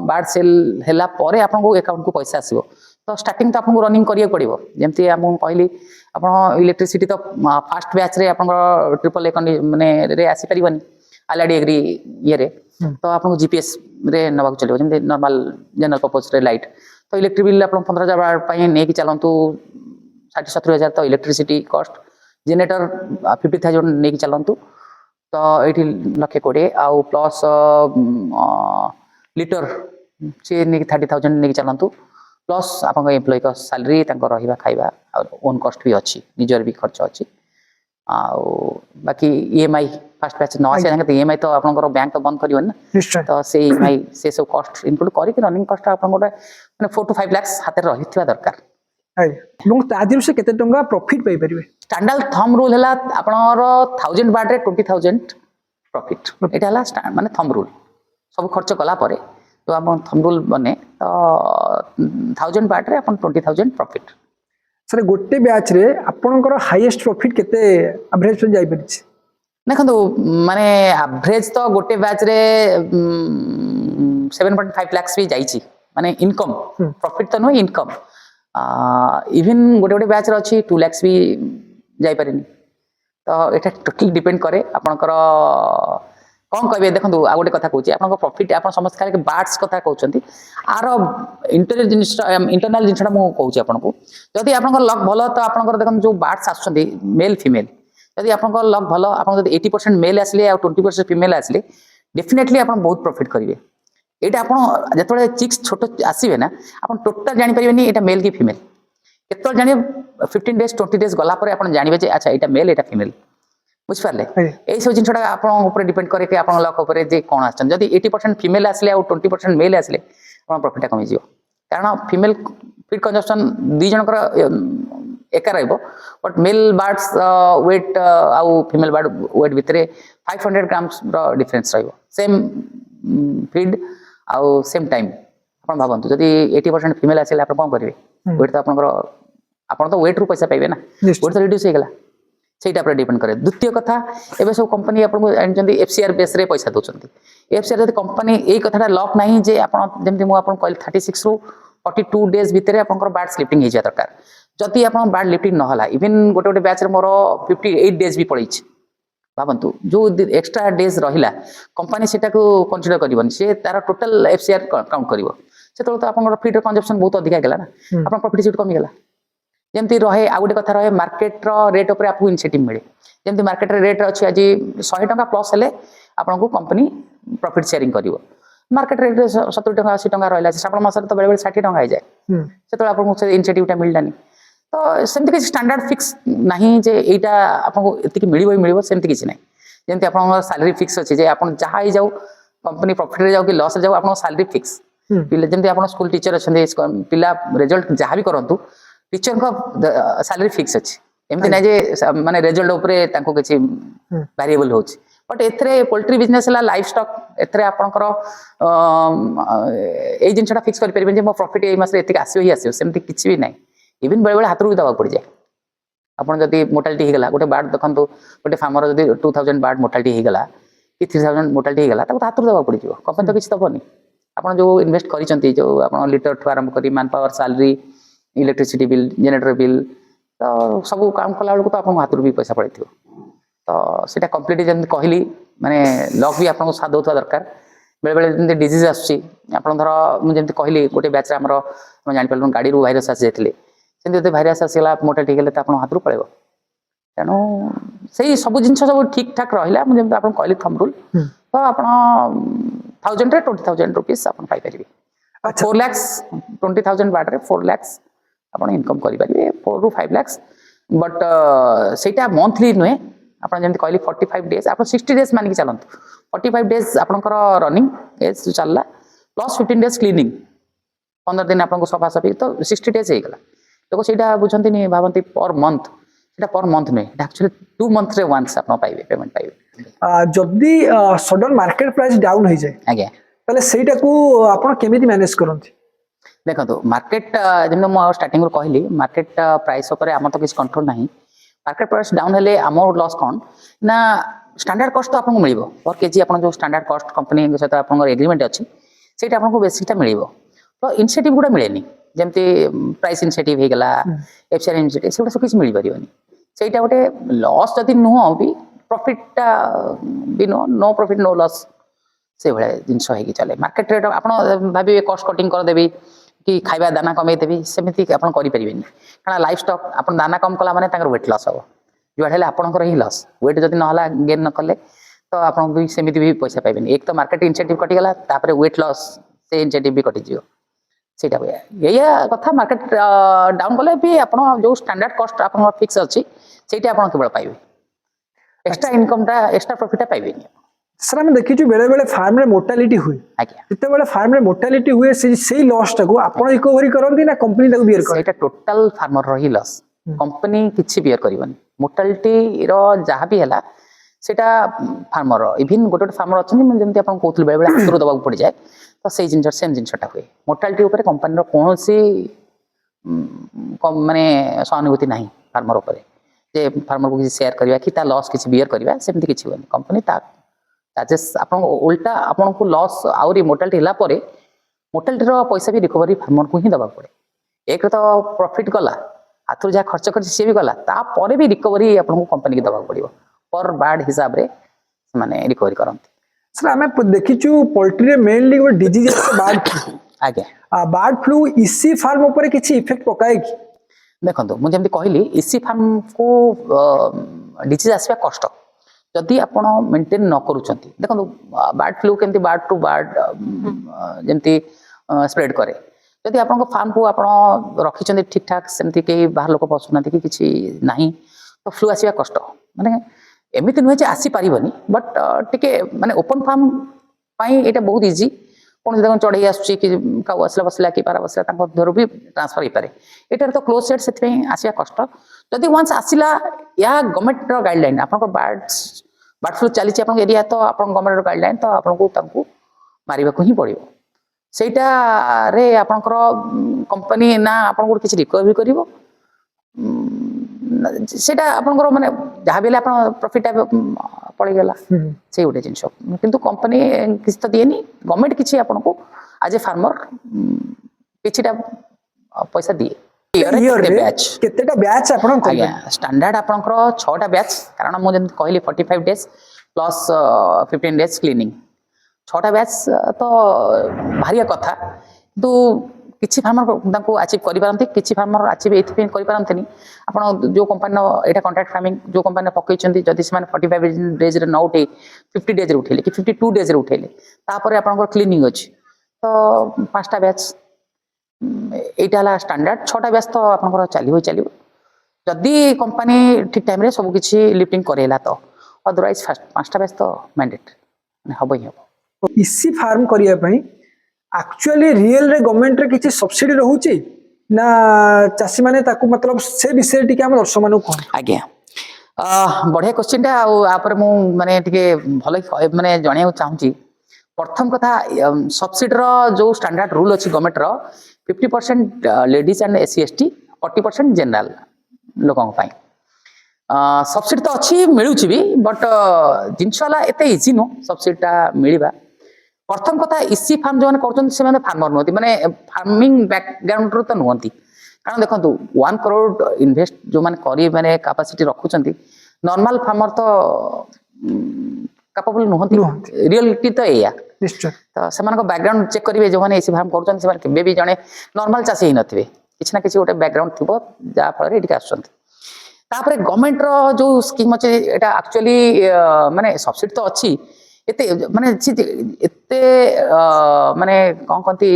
बार्ड सेल है आपको अकाउंट को पैसा आसो तो स्टार्टिंग तो आपको रनिंग करिया पड़ो जमती आपको कहली आप इलेक्ट्रिसिटी तो फास्ट बैच रे आप ट्रिपल ए माने आसीपारनी आलआरडी एग्री ये तो आपको जीपीएस रे नवाक चलो जमी नॉर्मल जनरल पर्पज रे लाइट तो इलेक्ट्रिक बिल आप 15,000 बार्ड नहीं कि चलतु 60-70 तो इलेक्ट्रिसिटी कॉस्ट जेनेटर 50,000 नहीं कि चलतु तो ये 1,20,000 आउ प्लस लिटर सी नहीं 30,000 नहीं चलतु प्लस आप एम्प्लॉय का सैलरी रहा खाଇବା ओन कॉस्ट भी अच्छी निजर भी खर्च अच्छी बाकी ईएमआई फास्ट बैच न आसे तो ईएमआई तो आप बैंक तो बंद कर ना तो से ईएमआई से सब कॉस्ट इनक्लूड करके रनिंग कॉस्ट आप गोटे 4 to 5 लाख हाथ में रही दरकार से केते टंगा प्रॉफिट पाई परिबे स्टैंडर्ड थंब रूल है आपनर 1000 बार्ड रे 20,000 प्रॉफिट एटा हला माने थंब रूल सब खर्च कला परे तो आप थंब रूल बने तो 1000 बार्ड रे अपन 20,000 प्रॉफिट सर गोटे बैच रे आपनकर हाईएस्ट प्रॉफिट केते एवरेज पे जाई परिछ देखो माने एवरेज तो गोटे बैच रे 7.5 लाख भी जाइए माने इनकम प्रॉफिट तो नुह इनकम इवन गोटे गोटे बैच अच्छी 2 लाख भी जाई पारे तो ये टोटली डिपेंड करे आपनकर कौन कहे देखो आ गोटे कथा कहूँ आप प्रॉफिट आप समस्त खाली बार्ड्स कथा कहते आर इंटरनाल जिनसा मुझे कहूँ आपको जदि आप लक भल तो आप देखो जो बार्ड्स आसुँच मेल फीमेल जदि आप लक भल आप 80% मेल आसले आ 20% फीमेल आसले डेफिनेटली आप बहुत प्रॉफिट करेंगे ये आप जो चिक्स छोट आसवे ना आप टोटाल जानीपर ये मेल कि फीमेल केत जाने 15 days 20 days गला आप जानवे अच्छा यहाँ मेल यहाँ फीमेल बुझिपारे ଆଜ୍ଞା। यही सब जिनटा आप डिपेंड करे कि आप लक उपर जे कौन आछन जदि 80% फीमेल आसले आ 20% मेल आसले आप प्रॉफिट कमी जिवो कारण फीमेल फीड कंजम्पशन दी जनकर एका रहइबो बट मेल बार्ड्स वेट आउ फीमेल बार्ड वेट भितरे 500 ग्राम्स रो डिफरेंस रहइबो सेम फीड आउ सेम टाइम आपण भाबंतु जदि 80% फीमेल आसले आप कोन करिवे वेट तो आपन तो वेट रु पैसा पाइबे ना निश्चित। वेट तो रिड्यूस हो गला सेटा पर डिपेंड करे द्वितीय कथा एबे सब कंपनी आपन जानचंदी एफसीआर बेस रे पैसा दोचंदी एफसीआर जदि कंपनी एई कथाटा लॉक नाही जे आपन जेमति मु आपन कहल 36 रु 42 डेज भितरे आपनकर बार्ड स्लिपिंग हे जा दरकार जदि आपन बार्ड लिफ्टिंग न होला इवन गोटे गोटे बैच रे मोर 58 डेज भी पड़ैछ भाबंतु जो एक्स्ट्रा डेज रहिला कंपनी सेटा को कंसीडर करबन से तार टोटल एफसीआर काउंट करबो सेतो तो आपनकर फीड कंजम्पशन बहुत अधिक गेला ना आपन प्रॉफिट सीट कमी गेला जमती रहे आ गोटे कथा रहे मार्केट रो रेट ऊपर आपको इनसेटिव मिले जमती मार्केट रे रेट अछि आज 100 टका प्लस हेले आपनको कंपनी प्रॉफिट शेयरिंग करिवो मार्केट रेट 70 टका 80 टका रहला श्रावण मास तो बेले बेले 60 टका आ जाए सेतो आपनको से इनसेटिवटा मिललानी तो सेमती कि स्टैंडर्ड फिक्स नहीं जे एटा आपनको एतिकी मिलिबो सेमती किछि नै जमती आपन सैलरी फिक्स अछि जे आपन जहा ही जाऊ कंपनी प्रॉफिट रे जाऊ कि लॉस रे जाऊ आपन सैलरी फिक्स पिले जमती आपन स्कूल टीचर अछन पिला रिजल्ट जहा भी करंतु टीचर को सैलरी फिक्स अछि एमती नै जे माने रिजल्ट ऊपर तांको किछि वेरिएबल होछि बट एथरे पोल्ट्री बिजनेस ला लाइफ स्टॉक एथरे आपनकर ए जिनसटा फिक्स कर परबेन जे मो प्रॉफिट ए मास रे एतिक आसीयो ही आसीयो सेमती किछि भी नै इवन बेले बेले हाथ रु दबा पड़ जाए आपन जदि मोर्टालिटी हे गला गोटे बार्ड देखंतु गोटे फार्मर जदि 2000 बार्ड मोर्टालिटी हे गला कि 3000 मोर्टालिटी हे गला ताको हाथ रु दबा पड़ जिवो कंपनी तो किछि दबनी आपन जो इन्वेस्ट करिसंती जो आपन लीटर ठु आरंभ करी man power salary electricity bill generator bill तो सब काम कला बेलू तो आप हाथ भी पैसा पड़े तो सीटा कम्प्लीट जमी कहली माने लक भी आपको साथ दौथा दरकार बेले बेले जमी डिजीज आसुची आप धर मुझे कहली गोटे बैच आम जापर गाड़ी भाइरस आसी जाते सेमती भाइरस आसगला मोटा ठीक है तो आप हाथ पड़े तेणु से सब जिन सब ठीक ठाक रहा मुझे आप कहली थम रूल तो आप 1000 20,000 रुपीज आप पाइपर 4 lakhs 20,000 बाटे 4 lakhs आप इनकम करेंगे 4 ରୁ 5 lakhs बट सेटा मंथली नुहे आप जमी कहली 45 डेज आप 60 डेज मानिक चलते 45 डेज आपंकर रनिंग एज चलला प्लस 15 डेज क्लीनिंग 15 दिन आपको सफा सफी तो 60 डेज हो गला लोग से बुझे नहीं भावती पर मंथ पर मंथ नुहे एक्चुअली 2 months रे वंस आप पाइबे पेमेंट पाइबे जदी सडन मार्केट प्राइस डाउन हो जाए आज्ञा ताले सेटा को आपण केमिति मैनेज करंती देखो मार्केट जमी मुझे स्टार्टिंग कहली मार्केट प्राइस उपर आम तो किसी कंट्रोल ना मार्केट प्राइस डाउन हेले आम लॉस कौन ना स्टैंडर्ड कॉस्ट तो आपको मिल पर केजी आप जो स्टैंडर्ड कॉस्ट कंपनी सहित आप एग्रीमेंट अच्छी से आपको बेसिकटा मिल तो इनसेटिव गुड़ा मिले जमती प्राइस इनसेटिव हो गला एफसीआर इनसेटिव से सब किसी मिल पारनी सेटा गोटे लॉस जदि नुह भी प्रॉफिटटा भी नुह नो प्रॉफिट नो लॉस से भाया जिनस हो चले मार्केट रेट आप भावे कस्ट कटिंग करदेवी कि खाଇବା दाना कमेदेवी सेमती आप करें कारण लाइफ स्टॉक आप दाना कम कला माने वेट लॉस हम जुआड़े आपंकर ही लॉस वेट जब ना गेन न कले तो आप सेमती भी पैसा पाइबेन एक तो मार्केट इनसेटिव कटिगला वेट लॉस से इनसेटिव भी कटिज सेटा हुए या कथा मार्केट डाउन कले भी आप जो स्टैंडर्ड कॉस्ट आप फिक्स अच्छी से आप केवल पाइबे एक्स्ट्रा इनकमटा एक्स्ट्रा प्रॉफिटटा पाइबेनी सर आम देखी बेले बेले फार्म रे मोर्टालिटी हुए आज्ञा जिते फार्म रे मोर्टालिटी हुए से लॉस टाको आपन रिकवरी करंती ना कंपनी ताको बियर कर सेटा टोटल फार्मर रो ही लॉस कंपनी किछि बियर करबनी मोर्टालिटी रो जहाँ भी हैला सेटा फार्मर इवन गोटे फार्मर अच्छे जमी आप कहते बेले बेले हाथ दबा पड़ जाए तो से जिन सेम जिनटा हुए मोर्टालिटी उपर कंपनी कौन सी माने सहानुभूति ना फार्मर उपर जे फार्मर को किसी शेयर करवा कि लॉस किसी बियर करवा सेमती किसी हुए कंपनी चार्जेस आप उल्टा आपन को लॉस आउरी मोर्टालिटी होला परे मोर्टालिटी रो पैसा भी रिकवरी फार्मर को ही दबा पड़े एक तो प्रॉफिट गला हाथ जहाँ खर्च कर सी भी गला तापर भी रिकवरी आपको कंपनी की दबा पड़ो पर बार्ड हिसाब रे माने रिकवरी करंती सर आम देखीचु पोल्ट्री रे मेनली गोटे डिजीज बार्ड फ्लू आज्ञा बार्ड फ्लू इसी फार्म ऊपर किसी इफेक्ट पकाए कि देखो मुझे जमी कहली इसी फार्म को डिजीज आसवा कष्ट जदि आप मेंटेन न करुँच देखो बार्ड फ्लू केमती बार्ड टू बार्ड जमती स्प्रेड करे जदि आप फार्म को आप रखी ठीक ठाक सेमती कहीं बाहर लोक पशुना कि किसी ना तो फ्लू आसवा कष्ट माने एमती नुहे जे आसी पारिबनी बट टिके माने ओपन फार्म पाई एटा बहुत इजी कौन देखो चढ़ई आसुची कि काउ आसला बसला कि पारा बसला तांको धर भी ट्रांसफर हो पारे एटार तो क्लोज सेट से आसिया कष्ट जदि वंस आसिला या गवर्नमेंट रो गाइडलाइन आपन बर्ड फ्लू चली आपन एरिया तो आपन गवर्नमेंट रो गाइडलाइन तो आपन मारिबा को ही पड़िबो सेटा रे आपनकर कंपनी ना आपन को किछि रिकवरी करिवो सेटा आपनकर माने जहाँ भी आपन प्रॉफिट पड़ी गला से गोटे जिनस किंतु कंपनी किसी तो दिएनी गवर्नमेंट किछि आपन को आज ए फार्मर किछिटा पैसा दिए केतेटा बैच आपन आज्ञा स्टैंडर्ड आपनकर 6टा बैच कारण मु जन कहली 45 डेज प्लस 15 डेज क्लीनिंग 6टा बैच तो भारी कथा किंतु किछि फार्मर तांको अचीव करि पारंती किछि फार्मर अचीव एथि करि पारंतनी आपण जो कंपनी एटा कॉन्ट्रैक्ट फार्मिंग जो कंपनी पकई चंती जदि से 45 डेज रे न उठे 50 डेज रे उठेले कि 52 डेज रे उठेले तापर आपन क्लीनिंग अछि तो 5टा बैच एटा ला स्टैंडर्ड 6टा बैच तो आपन चलिबो जदि कंपनी ठीक टाइम रे सब किछि लिफ्टिंग करेला तो अदरवाइज 5टा बैच तो मैंडेट हबो ही हबो इसी फार्म करिया पई एक्चुअली रियल रे गवर्नमेंट रे किछि सब्सिडी रहउची ना चासी माने ताकू मतलब से विषय टिके हम दर्शक मानु कोन आज्ञा बढ़िया क्वेश्चन टा आपर मु माने टिके भलो माने जणिया चाहूची प्रथम कथा सब्सिडी रो जो स्टैंडर्ड रूल अछि गवर्नमेंट रो 50% ladies and SC ST 40% general लोकन पई सब्सिडी तो अच्छी मिलूची भी बट जिनसला एते इजी नो सब्सिडी टा मिलिबा प्रथम कथा इसी फार्म जो कर फार्मर नुहति माने फार्मिंग बैकग्राउंड तो नुहति कारण देखो 1 करोड़ इन्वेस्ट जो माने करी माने कैपेसिटी रखुचंती नॉर्मल फार्मर तो कैपेबल नुहति रियलिटी तो एया निश्चय तो सेमान को बैकग्राउंड चेक करिवे जो माने इसी फार्म करचंती सेमान केबे भी जने नॉर्मल चासी ही नथिबे किछ ना किछ गोटे बैकग्राउंड थिबो जा फल एठी आछंती तापरे गवर्नमेंट रो जो स्कीम अछि एटा एक्चुअली माने सब्सिडी तो अछि एते माने एते माने कोन कहती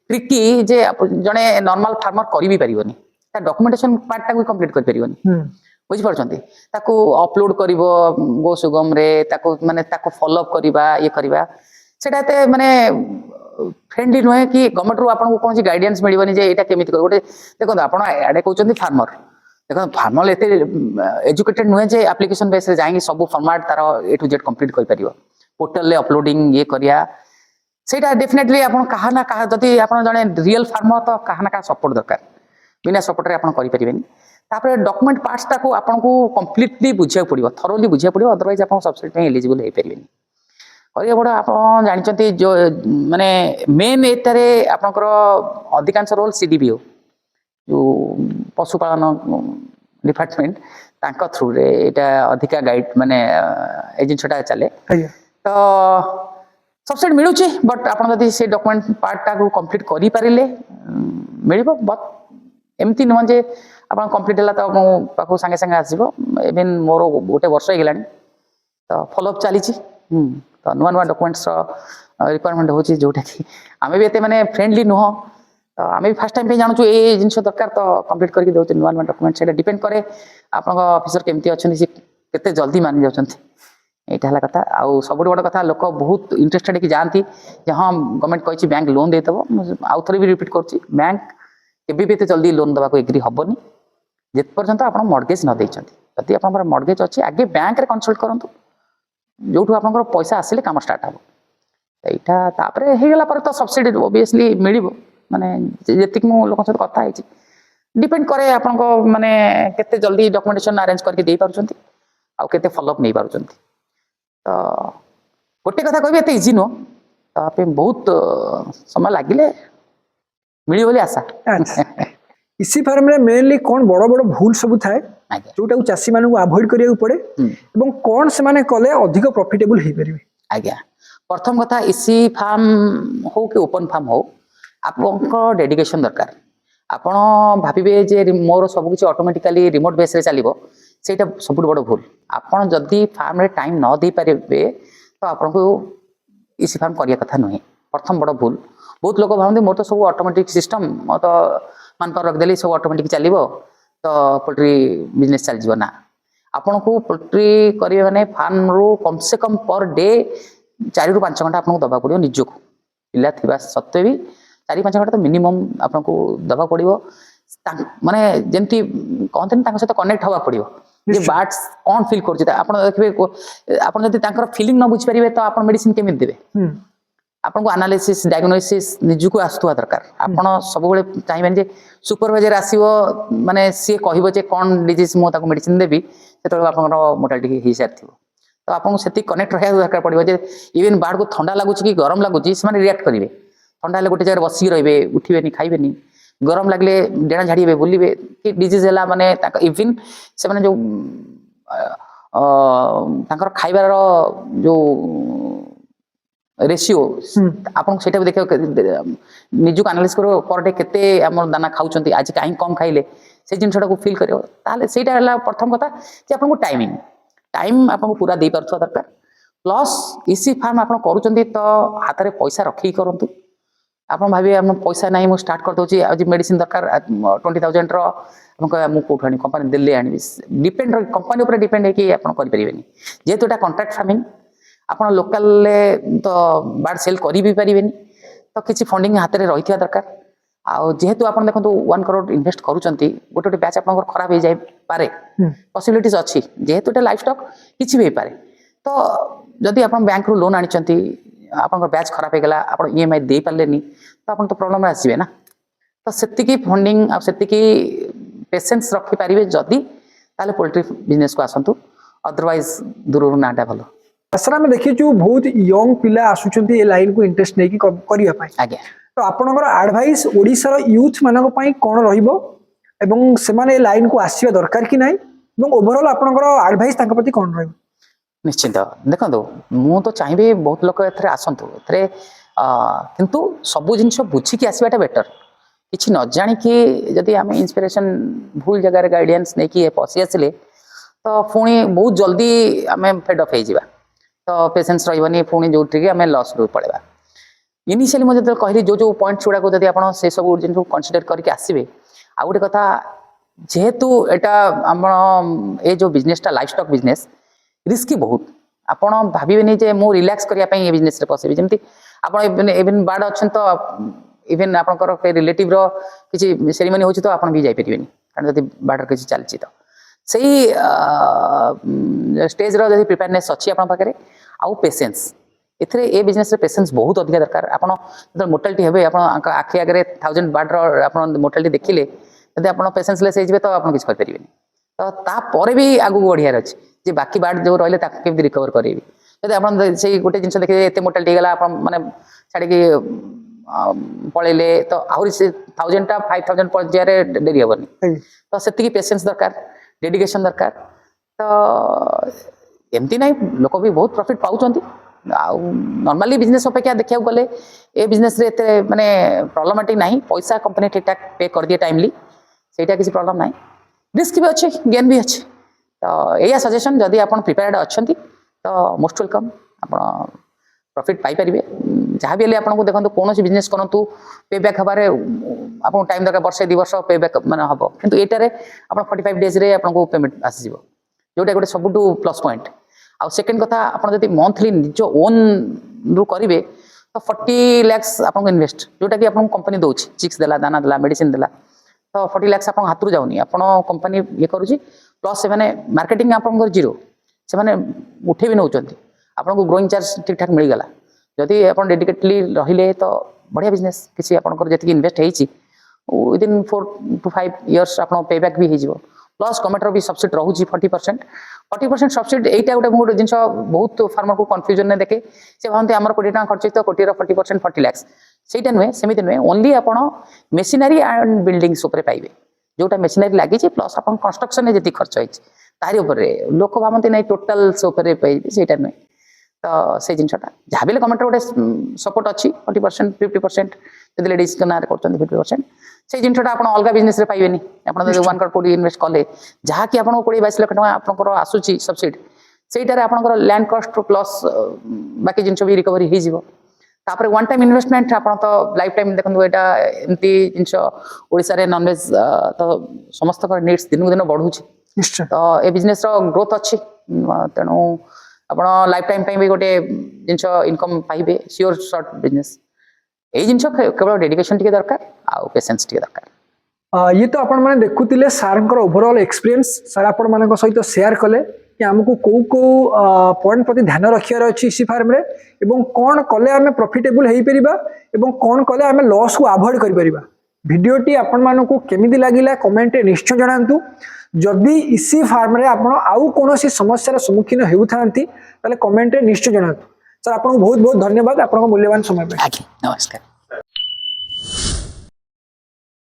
ट्रिकी जे जने नॉर्मल फार्मर करि भी परिबनी ता डॉक्यूमेंटेशन पार्ट टा को कंप्लीट कर परिबनी बुझ परछंती ताको अपलोड करिवो गो सुगम रे ताको माने ताको फॉलो अप करबा ये करबा सेटा ते माने फ्रेंडली नहे कि गवर्नमेंट रो आपन को कोनसी गाइडेंस मिलिबनी जे एटा केमिति कर गोटे देखो आपन आडे कहउचंती फार्मर देखो फार्मर एते एजुकेटेड नहे जे एप्लीकेशन बेस रे जाई सब फॉर्मेट तार ए टू जेड कंप्लीट कर परिबो पोर्टल ले अपलोडिंग ये करिया सेटा डेफिनेटली आपन कहा ना कहा जदि आपन जने रियल फार्मर तो कहा ना कहा सपोर्ट दरकार बिना सपोर्ट रे आपन करि परिबेनी तापर डॉक्यूमेंट पार्ट्स ताको आपन को कंप्लीटली बुझिया पड़िबो थरोली बुझिया पड़िबो अदरवाइज आपन सब्सिडी पे एलिजिबल हे परिबेनी करिया बड आपन जानिचंती जो माने मेन एटारे आपनकर अधिकांश रोल सीडीबीओ जो पशुपालन डिपार्टमेंट तांका थ्रू रे एटा अधिका गाइड माने एजेंसीटा चले तो सब्सिडी मिलूची बट आपन जदि से डॉक्यूमेंट पार्ट टा को कंप्लीट करि पारिले मिलिबो बट एमती न जे आपन कंप्लीट हला तो पाखो संगे संगे आसीबो इवन मोर गोटे वर्ष हे गेलानी तो फॉलो अप चली तो नुआ नुआ डॉक्यूमेंट्स रिक्वायरमेंट होची जोटा कि आमे भी एते माने फ्रेंडली नुह तो आमे भी फर्स्ट टाइम पे जानछु ए जिंस दरकार तो कंप्लीट करके देउते नुआ नुआ डॉक्यूमेंट सेटा डिपेंड करे आपन ऑफिसर केमती अछन से केते जल्दी मान जाउछंती एटा हला कथा आ सब बड़ कथा लोक बहुत इंटरेस्टेड कि जानती जे हां गवर्नमेंट कहछि बैंक लोन देतबो आउ थरे भी रिपीट करछि बैंक केबे भी एते जल्दी लोन दबा को एग्री हबनी जेत पर्यंत आपन मॉर्गेज न दैछंती जति आपन पर मॉर्गेज अछि आगे बैंक रे कंसल्ट करंतु जोठु आपन पैसा आसिले काम स्टार्ट हबो एटा तापरे हे गेला पर तो सब्सिडी ऑब्वियसली मिलिबो माने जेतिक मु लोक सहित कथा आइछि डिपेंड करे आपन को माने केते जल्दी डॉक्यूमेंटेशन अरेंज करके देई पारुचंती आ केते फॉलो अप नै पारुचंती तो गोटे कथा कहबे एते इजी नो तो आपे बहुत समय लागिले मिली बोली आशा इसी फार्म रे मेनली कोन बड़ बड़ भूल सब थाए जोटा को चासी मानु अवॉइड करिया पड़े एवं कोन से माने कले अधिक प्रॉफिटेबल हे परिबे आज्ञा प्रथम कथा इसी फार्म हो कि ओपन फार्म हो आपको डेडिकेशन दरकार आपण भाबिबे जे मोर सब किछि ऑटोमेटिकली रिमोट बेस रे चलिबो सेटा सबुठ बड़ भूल आपण जदी फार्म रे टाइम न दे पारिबे तो आपण को इसी फार्म करिया कथा नहे प्रथम बड़ भूल बहुत लोग भावते मोर तो सब ऑटोमेटिक सिस्टम मो तो मान पर रख देली सब ऑटोमेटिक चलिबो तो पोल्ट्री बिजनेस चल जीवो ना आपन को पोल्ट्री करिवे माने फार्म रो कम से कम पर डे 4 ରୁ 5 घंटा आपन दबा पड़ियो निजको पिला थिबा सत्वे भी 4-5 घंटा तो मिनिमम आपन को दबा पड़ियो माने जेंती कहते तांको सहित कनेक्ट हवा पड़ियो जे बार्ड्स कोन फील करछि आपन देखबे आपन जति तांकर फीलिंग न बुझ परिबे तो आपन मेडिसिन केमि देबे आपन को एनालिसिस डायग्नोसिस निजुको आस्तुवा दरकार आपन सब बेले चाहिबेन जे सुपरवाइजर आसीबो माने सी कहबो जे कोन डिजीज मो ताको मेडिसिन देबी सेतो आपन मोर्टालिटी हि सारथिबो तो आपन सेति कनेक्ट रहया दरकार पड़िबो जे इवन बार्ड को ठंडा लागुछि कि गरम लागुछि से माने रिएक्ट करिवे ठंडा ले गोटे जगह बसी रहिबे उठिबेनी खाइबेनी गरम लागले डेणा झाड़ीबे बुलिबे कि डिजीज हला माने ताका इवन से माने जो तांकर खाइबार जो रेशियो आपन सेटा देखियो निजुक एनालिसिस करो पर डे केते हमर दाना खाउचंती आज काई कम खाइले से जिनसटा को फील करियो ताले सेटा हला प्रथम कथा जे आपन को टाइम आपन को पूरा दे परथवा दरकार प्लस इसी फार्म आपन करूचंती तो हाथ रे पैसा रखी करंतु आपन भाबी हम पैसा नाही मु स्टार्ट कर दोची आज मेडिसिन दरकार 20000 रो हमको मु कोठानी कंपनी दिल्ली आनी डिपेंड कंपनी ऊपर डिपेंड है कि आपन करि परिबेनी जेहेतु एटा कॉन्ट्रैक्ट फार्मिंग आपन लोकल तो बार्ड सेल करि भी परिबेनी तो किछि फंडिंग हाथ रे रहिथिया दरकार आ जेहेतु आपन देखंतु 1 करोड़ इन्वेस्ट करूचंती गोटे बैच आपन खराब हो जाय पारे पॉसिबिलिटीज अछि जेहेतु एटा लाइफ स्टॉक किछि भी पारे तो जदि आपन बैंक रो लोन आनिचंती आपन बैच खराब हो गला आपन ईएमआई दे पालेनी तो आपन तो प्रॉब्लम आसीबे ना तो सेतिकी फंडिंग आ सेतिकी पेशेंस रखि पारिबे जदि ताले पोल्ट्री बिजनेस को आसंतु अदरवाइज दूर नाटा भलो सर मैं देखी बहुत यंग पिला आसुचंती ए लाइन को इंटरेस्ट नै कि करिया पाई आज्ञा तो आपनकर एडवाइस ओडिसा रो यूथ मानक पई कोन रहिबो एवं से माने ए लाइन को आसीबा दरकार कि नै एवं ओवरऑल आपनकर एडवाइस तांका प्रति कोन रहिबो निश्चित देखो मु तो चाहिए बहुत लोक एथरे आसंतु एथरे किंतु सब जिनस बुझिकी आसवाटा बेटर किछि न जानी कि जदि आम इंस्पिरेशन भूल जगह गाइडेंस नहीं कि पशि आसिले तो पुणी बहुत जल्दी आम फेड अफ हो तो पेशेंस रही पुणी जो आम लस रू पड़ेगा इनिशियली मुझे जो कहली जो पॉइंट्स गुड़ा को जब आप से सब जिन कनसीडर करके आसबे आ गोटे कथा जेहेतु एटा ये जो बिजनेसटा लाइफ स्टॉक बिजनेस रिस्की बहुत आपण भाविबेनी जे मु रिलैक्स करिया पई ए बिजनेस रे पसेबी जेमति आपण इवन बार्ड अछन तो इवन आपनकर के रिलेटिव रो किछि सेरेमनी होछि तो आपण भी जाई परिबेनी कारण जदि बार्ड किछि चलछि तो सेही स्टेज रो जदि प्रिपेयरनेस अछि आपण पाखरे आउ पेशेंस एथरे ए बिजनेस रे पेशेंस बहुत अधिक दरकार आपण जदि मोर्टालिटी हेबे आपण आखि आगरे 1000 बार्ड रो आपण मोर्टालिटी देखिले जदि आपण पेशेंस लेस हेजिबे तो आपण किछि कर परिबेनी तो ता परे भी आगु बढ़िया अछि जे बाकी बार्ड जो रहिले ताके केमि रिकवर करेबी जदि आपण से गोटे जिंस देखि एते मोर्टालिटी गेला आपण माने छाडी के पळेले तो आहुरी से 1000 टा 5000 पर्याय रे डेरी हेबनी तो सेति की पेशेंस दरकार डेडिकेशन दरकार तो एमती नाही लोक भी बहुत प्रॉफिट पाउचंती आ नॉर्मली बिजनेस अपेक्षा देखिया गले ए बिजनेस रे एते माने प्रॉब्लमेटिक नाही पैसा कंपनी ठीक ठाक पे कर दिए टाइमली सेटा किसी प्रॉब्लम नाही रिस्क भी अच्छे गेन भी अच्छे तो यही सजेशन जदि आप प्रिपेयर्ड अच्छा तो मोस्ट वेलकम आप प्रॉफिट पाई परिबे जहाँ भी आपको देखो कौन बिजनेस करूँ पे बैक हबारे आपको टाइम दरकार वर्षे 2 वर्ष पे बैक माने हम किंतु एटारे आप 45 डेज रे आपको पेमेंट आसीज जोटा गोटे सब प्लस पॉइंट आउ सेकेंड कथा आप मंथली निज ओन रु करेंगे तो 40 lakhs आपको इन्वेस्ट जोटा कि आपको कंपनी दौर चिक्स देला दाना देला मेडिसिन देला तो 40 lakhs आप हाथ जाऊनी आप कंपनी ये करुच्ची प्लस से मार्केटिंग आप जीरो से उठे भी नौ आपको ग्रोइंग चार्ज ठीक ठाक मिलगला जदि आप डेडिकेटली रहिले तो बढ़िया बिजनेस किसी आपंकर जी इन्वेस्ट विदिन 4 to 5 years आप पे बैक भी हो प्लस गवर्नमेंट भी सब्सिडी रोचे 40% सब्सिडी यहीटा गोटे जिन बहुत फार्मर को कन्फ्यूजन देखे से भावते आम 20 टका खर्च तो 40% 40 lakhs सेटा नुहे सेमती नुहे ओनली आप मेसिनारी एंड बिल्डिंग्स पाइबे जोटा मेसिनारी लगी प्लस आप कंस्ट्रक्शन जी खर्च होती तारी लोक भावती ना टोटाल से पाइबे सेटा नुहे तो से जिनटा जहाँ भी गवर्नमेंट गोटे सपोर्ट अच्छी 40% 50% जब लेडीज ना कर 50% से जिनटा आप अलग बिजनेस पाइबे आप 1 करोड़ इन्वेस्ट कले जहाँकि आप 20-22 लाख टका आपंकर आसूसी सब्सिडी सेटार आप लैंड कस्ट प्लस बाकी जिन भी रिकवरी हो वन टाइम इन्वेस्टमेंट आप तो लाइफ टाइम देखो यहाँ एमती जिन ओडिशा रे नॉनवेज तो समस्त नीड्स दिन को दिन बढ़ुची निश्चय तो ए बिजनेस रो ग्रोथ अच्छी तेणु आपण लाइफ टाइम पे भी गोटे जिनस इनकम पाइबे सियोर शॉर्ट बिजनेस ए जिनस केवल डेडिकेशन टिके दरकार आ पेशेंस टिके दरकार ये तो आपण माने देखुतिले सार ओवरऑल एक्सपीरियंस सार आपण मानक सहित शेयर कले कि आमको कौ कौ पॉइंट प्रति ध्यान रखियार अच्छी इसी फार्म रे एवं कौन कले आमे प्रॉफिटेबल हेई परिबा एवं कौन कले आमे लॉस को अवॉइड करि परिबा वीडियोटी आपण मानकू केमिति लागिला कमेंट रे निश्चय जणांतु जदि इसी फार्म रे आपण आउ कोनोसी समस्या सम्मुखीन हेउथांती ताले कमेंट रे निश्चय जणांतु सर आपन बहुत बहुत धन्यवाद आपन मूल्यवान समय पे आगे नमस्कार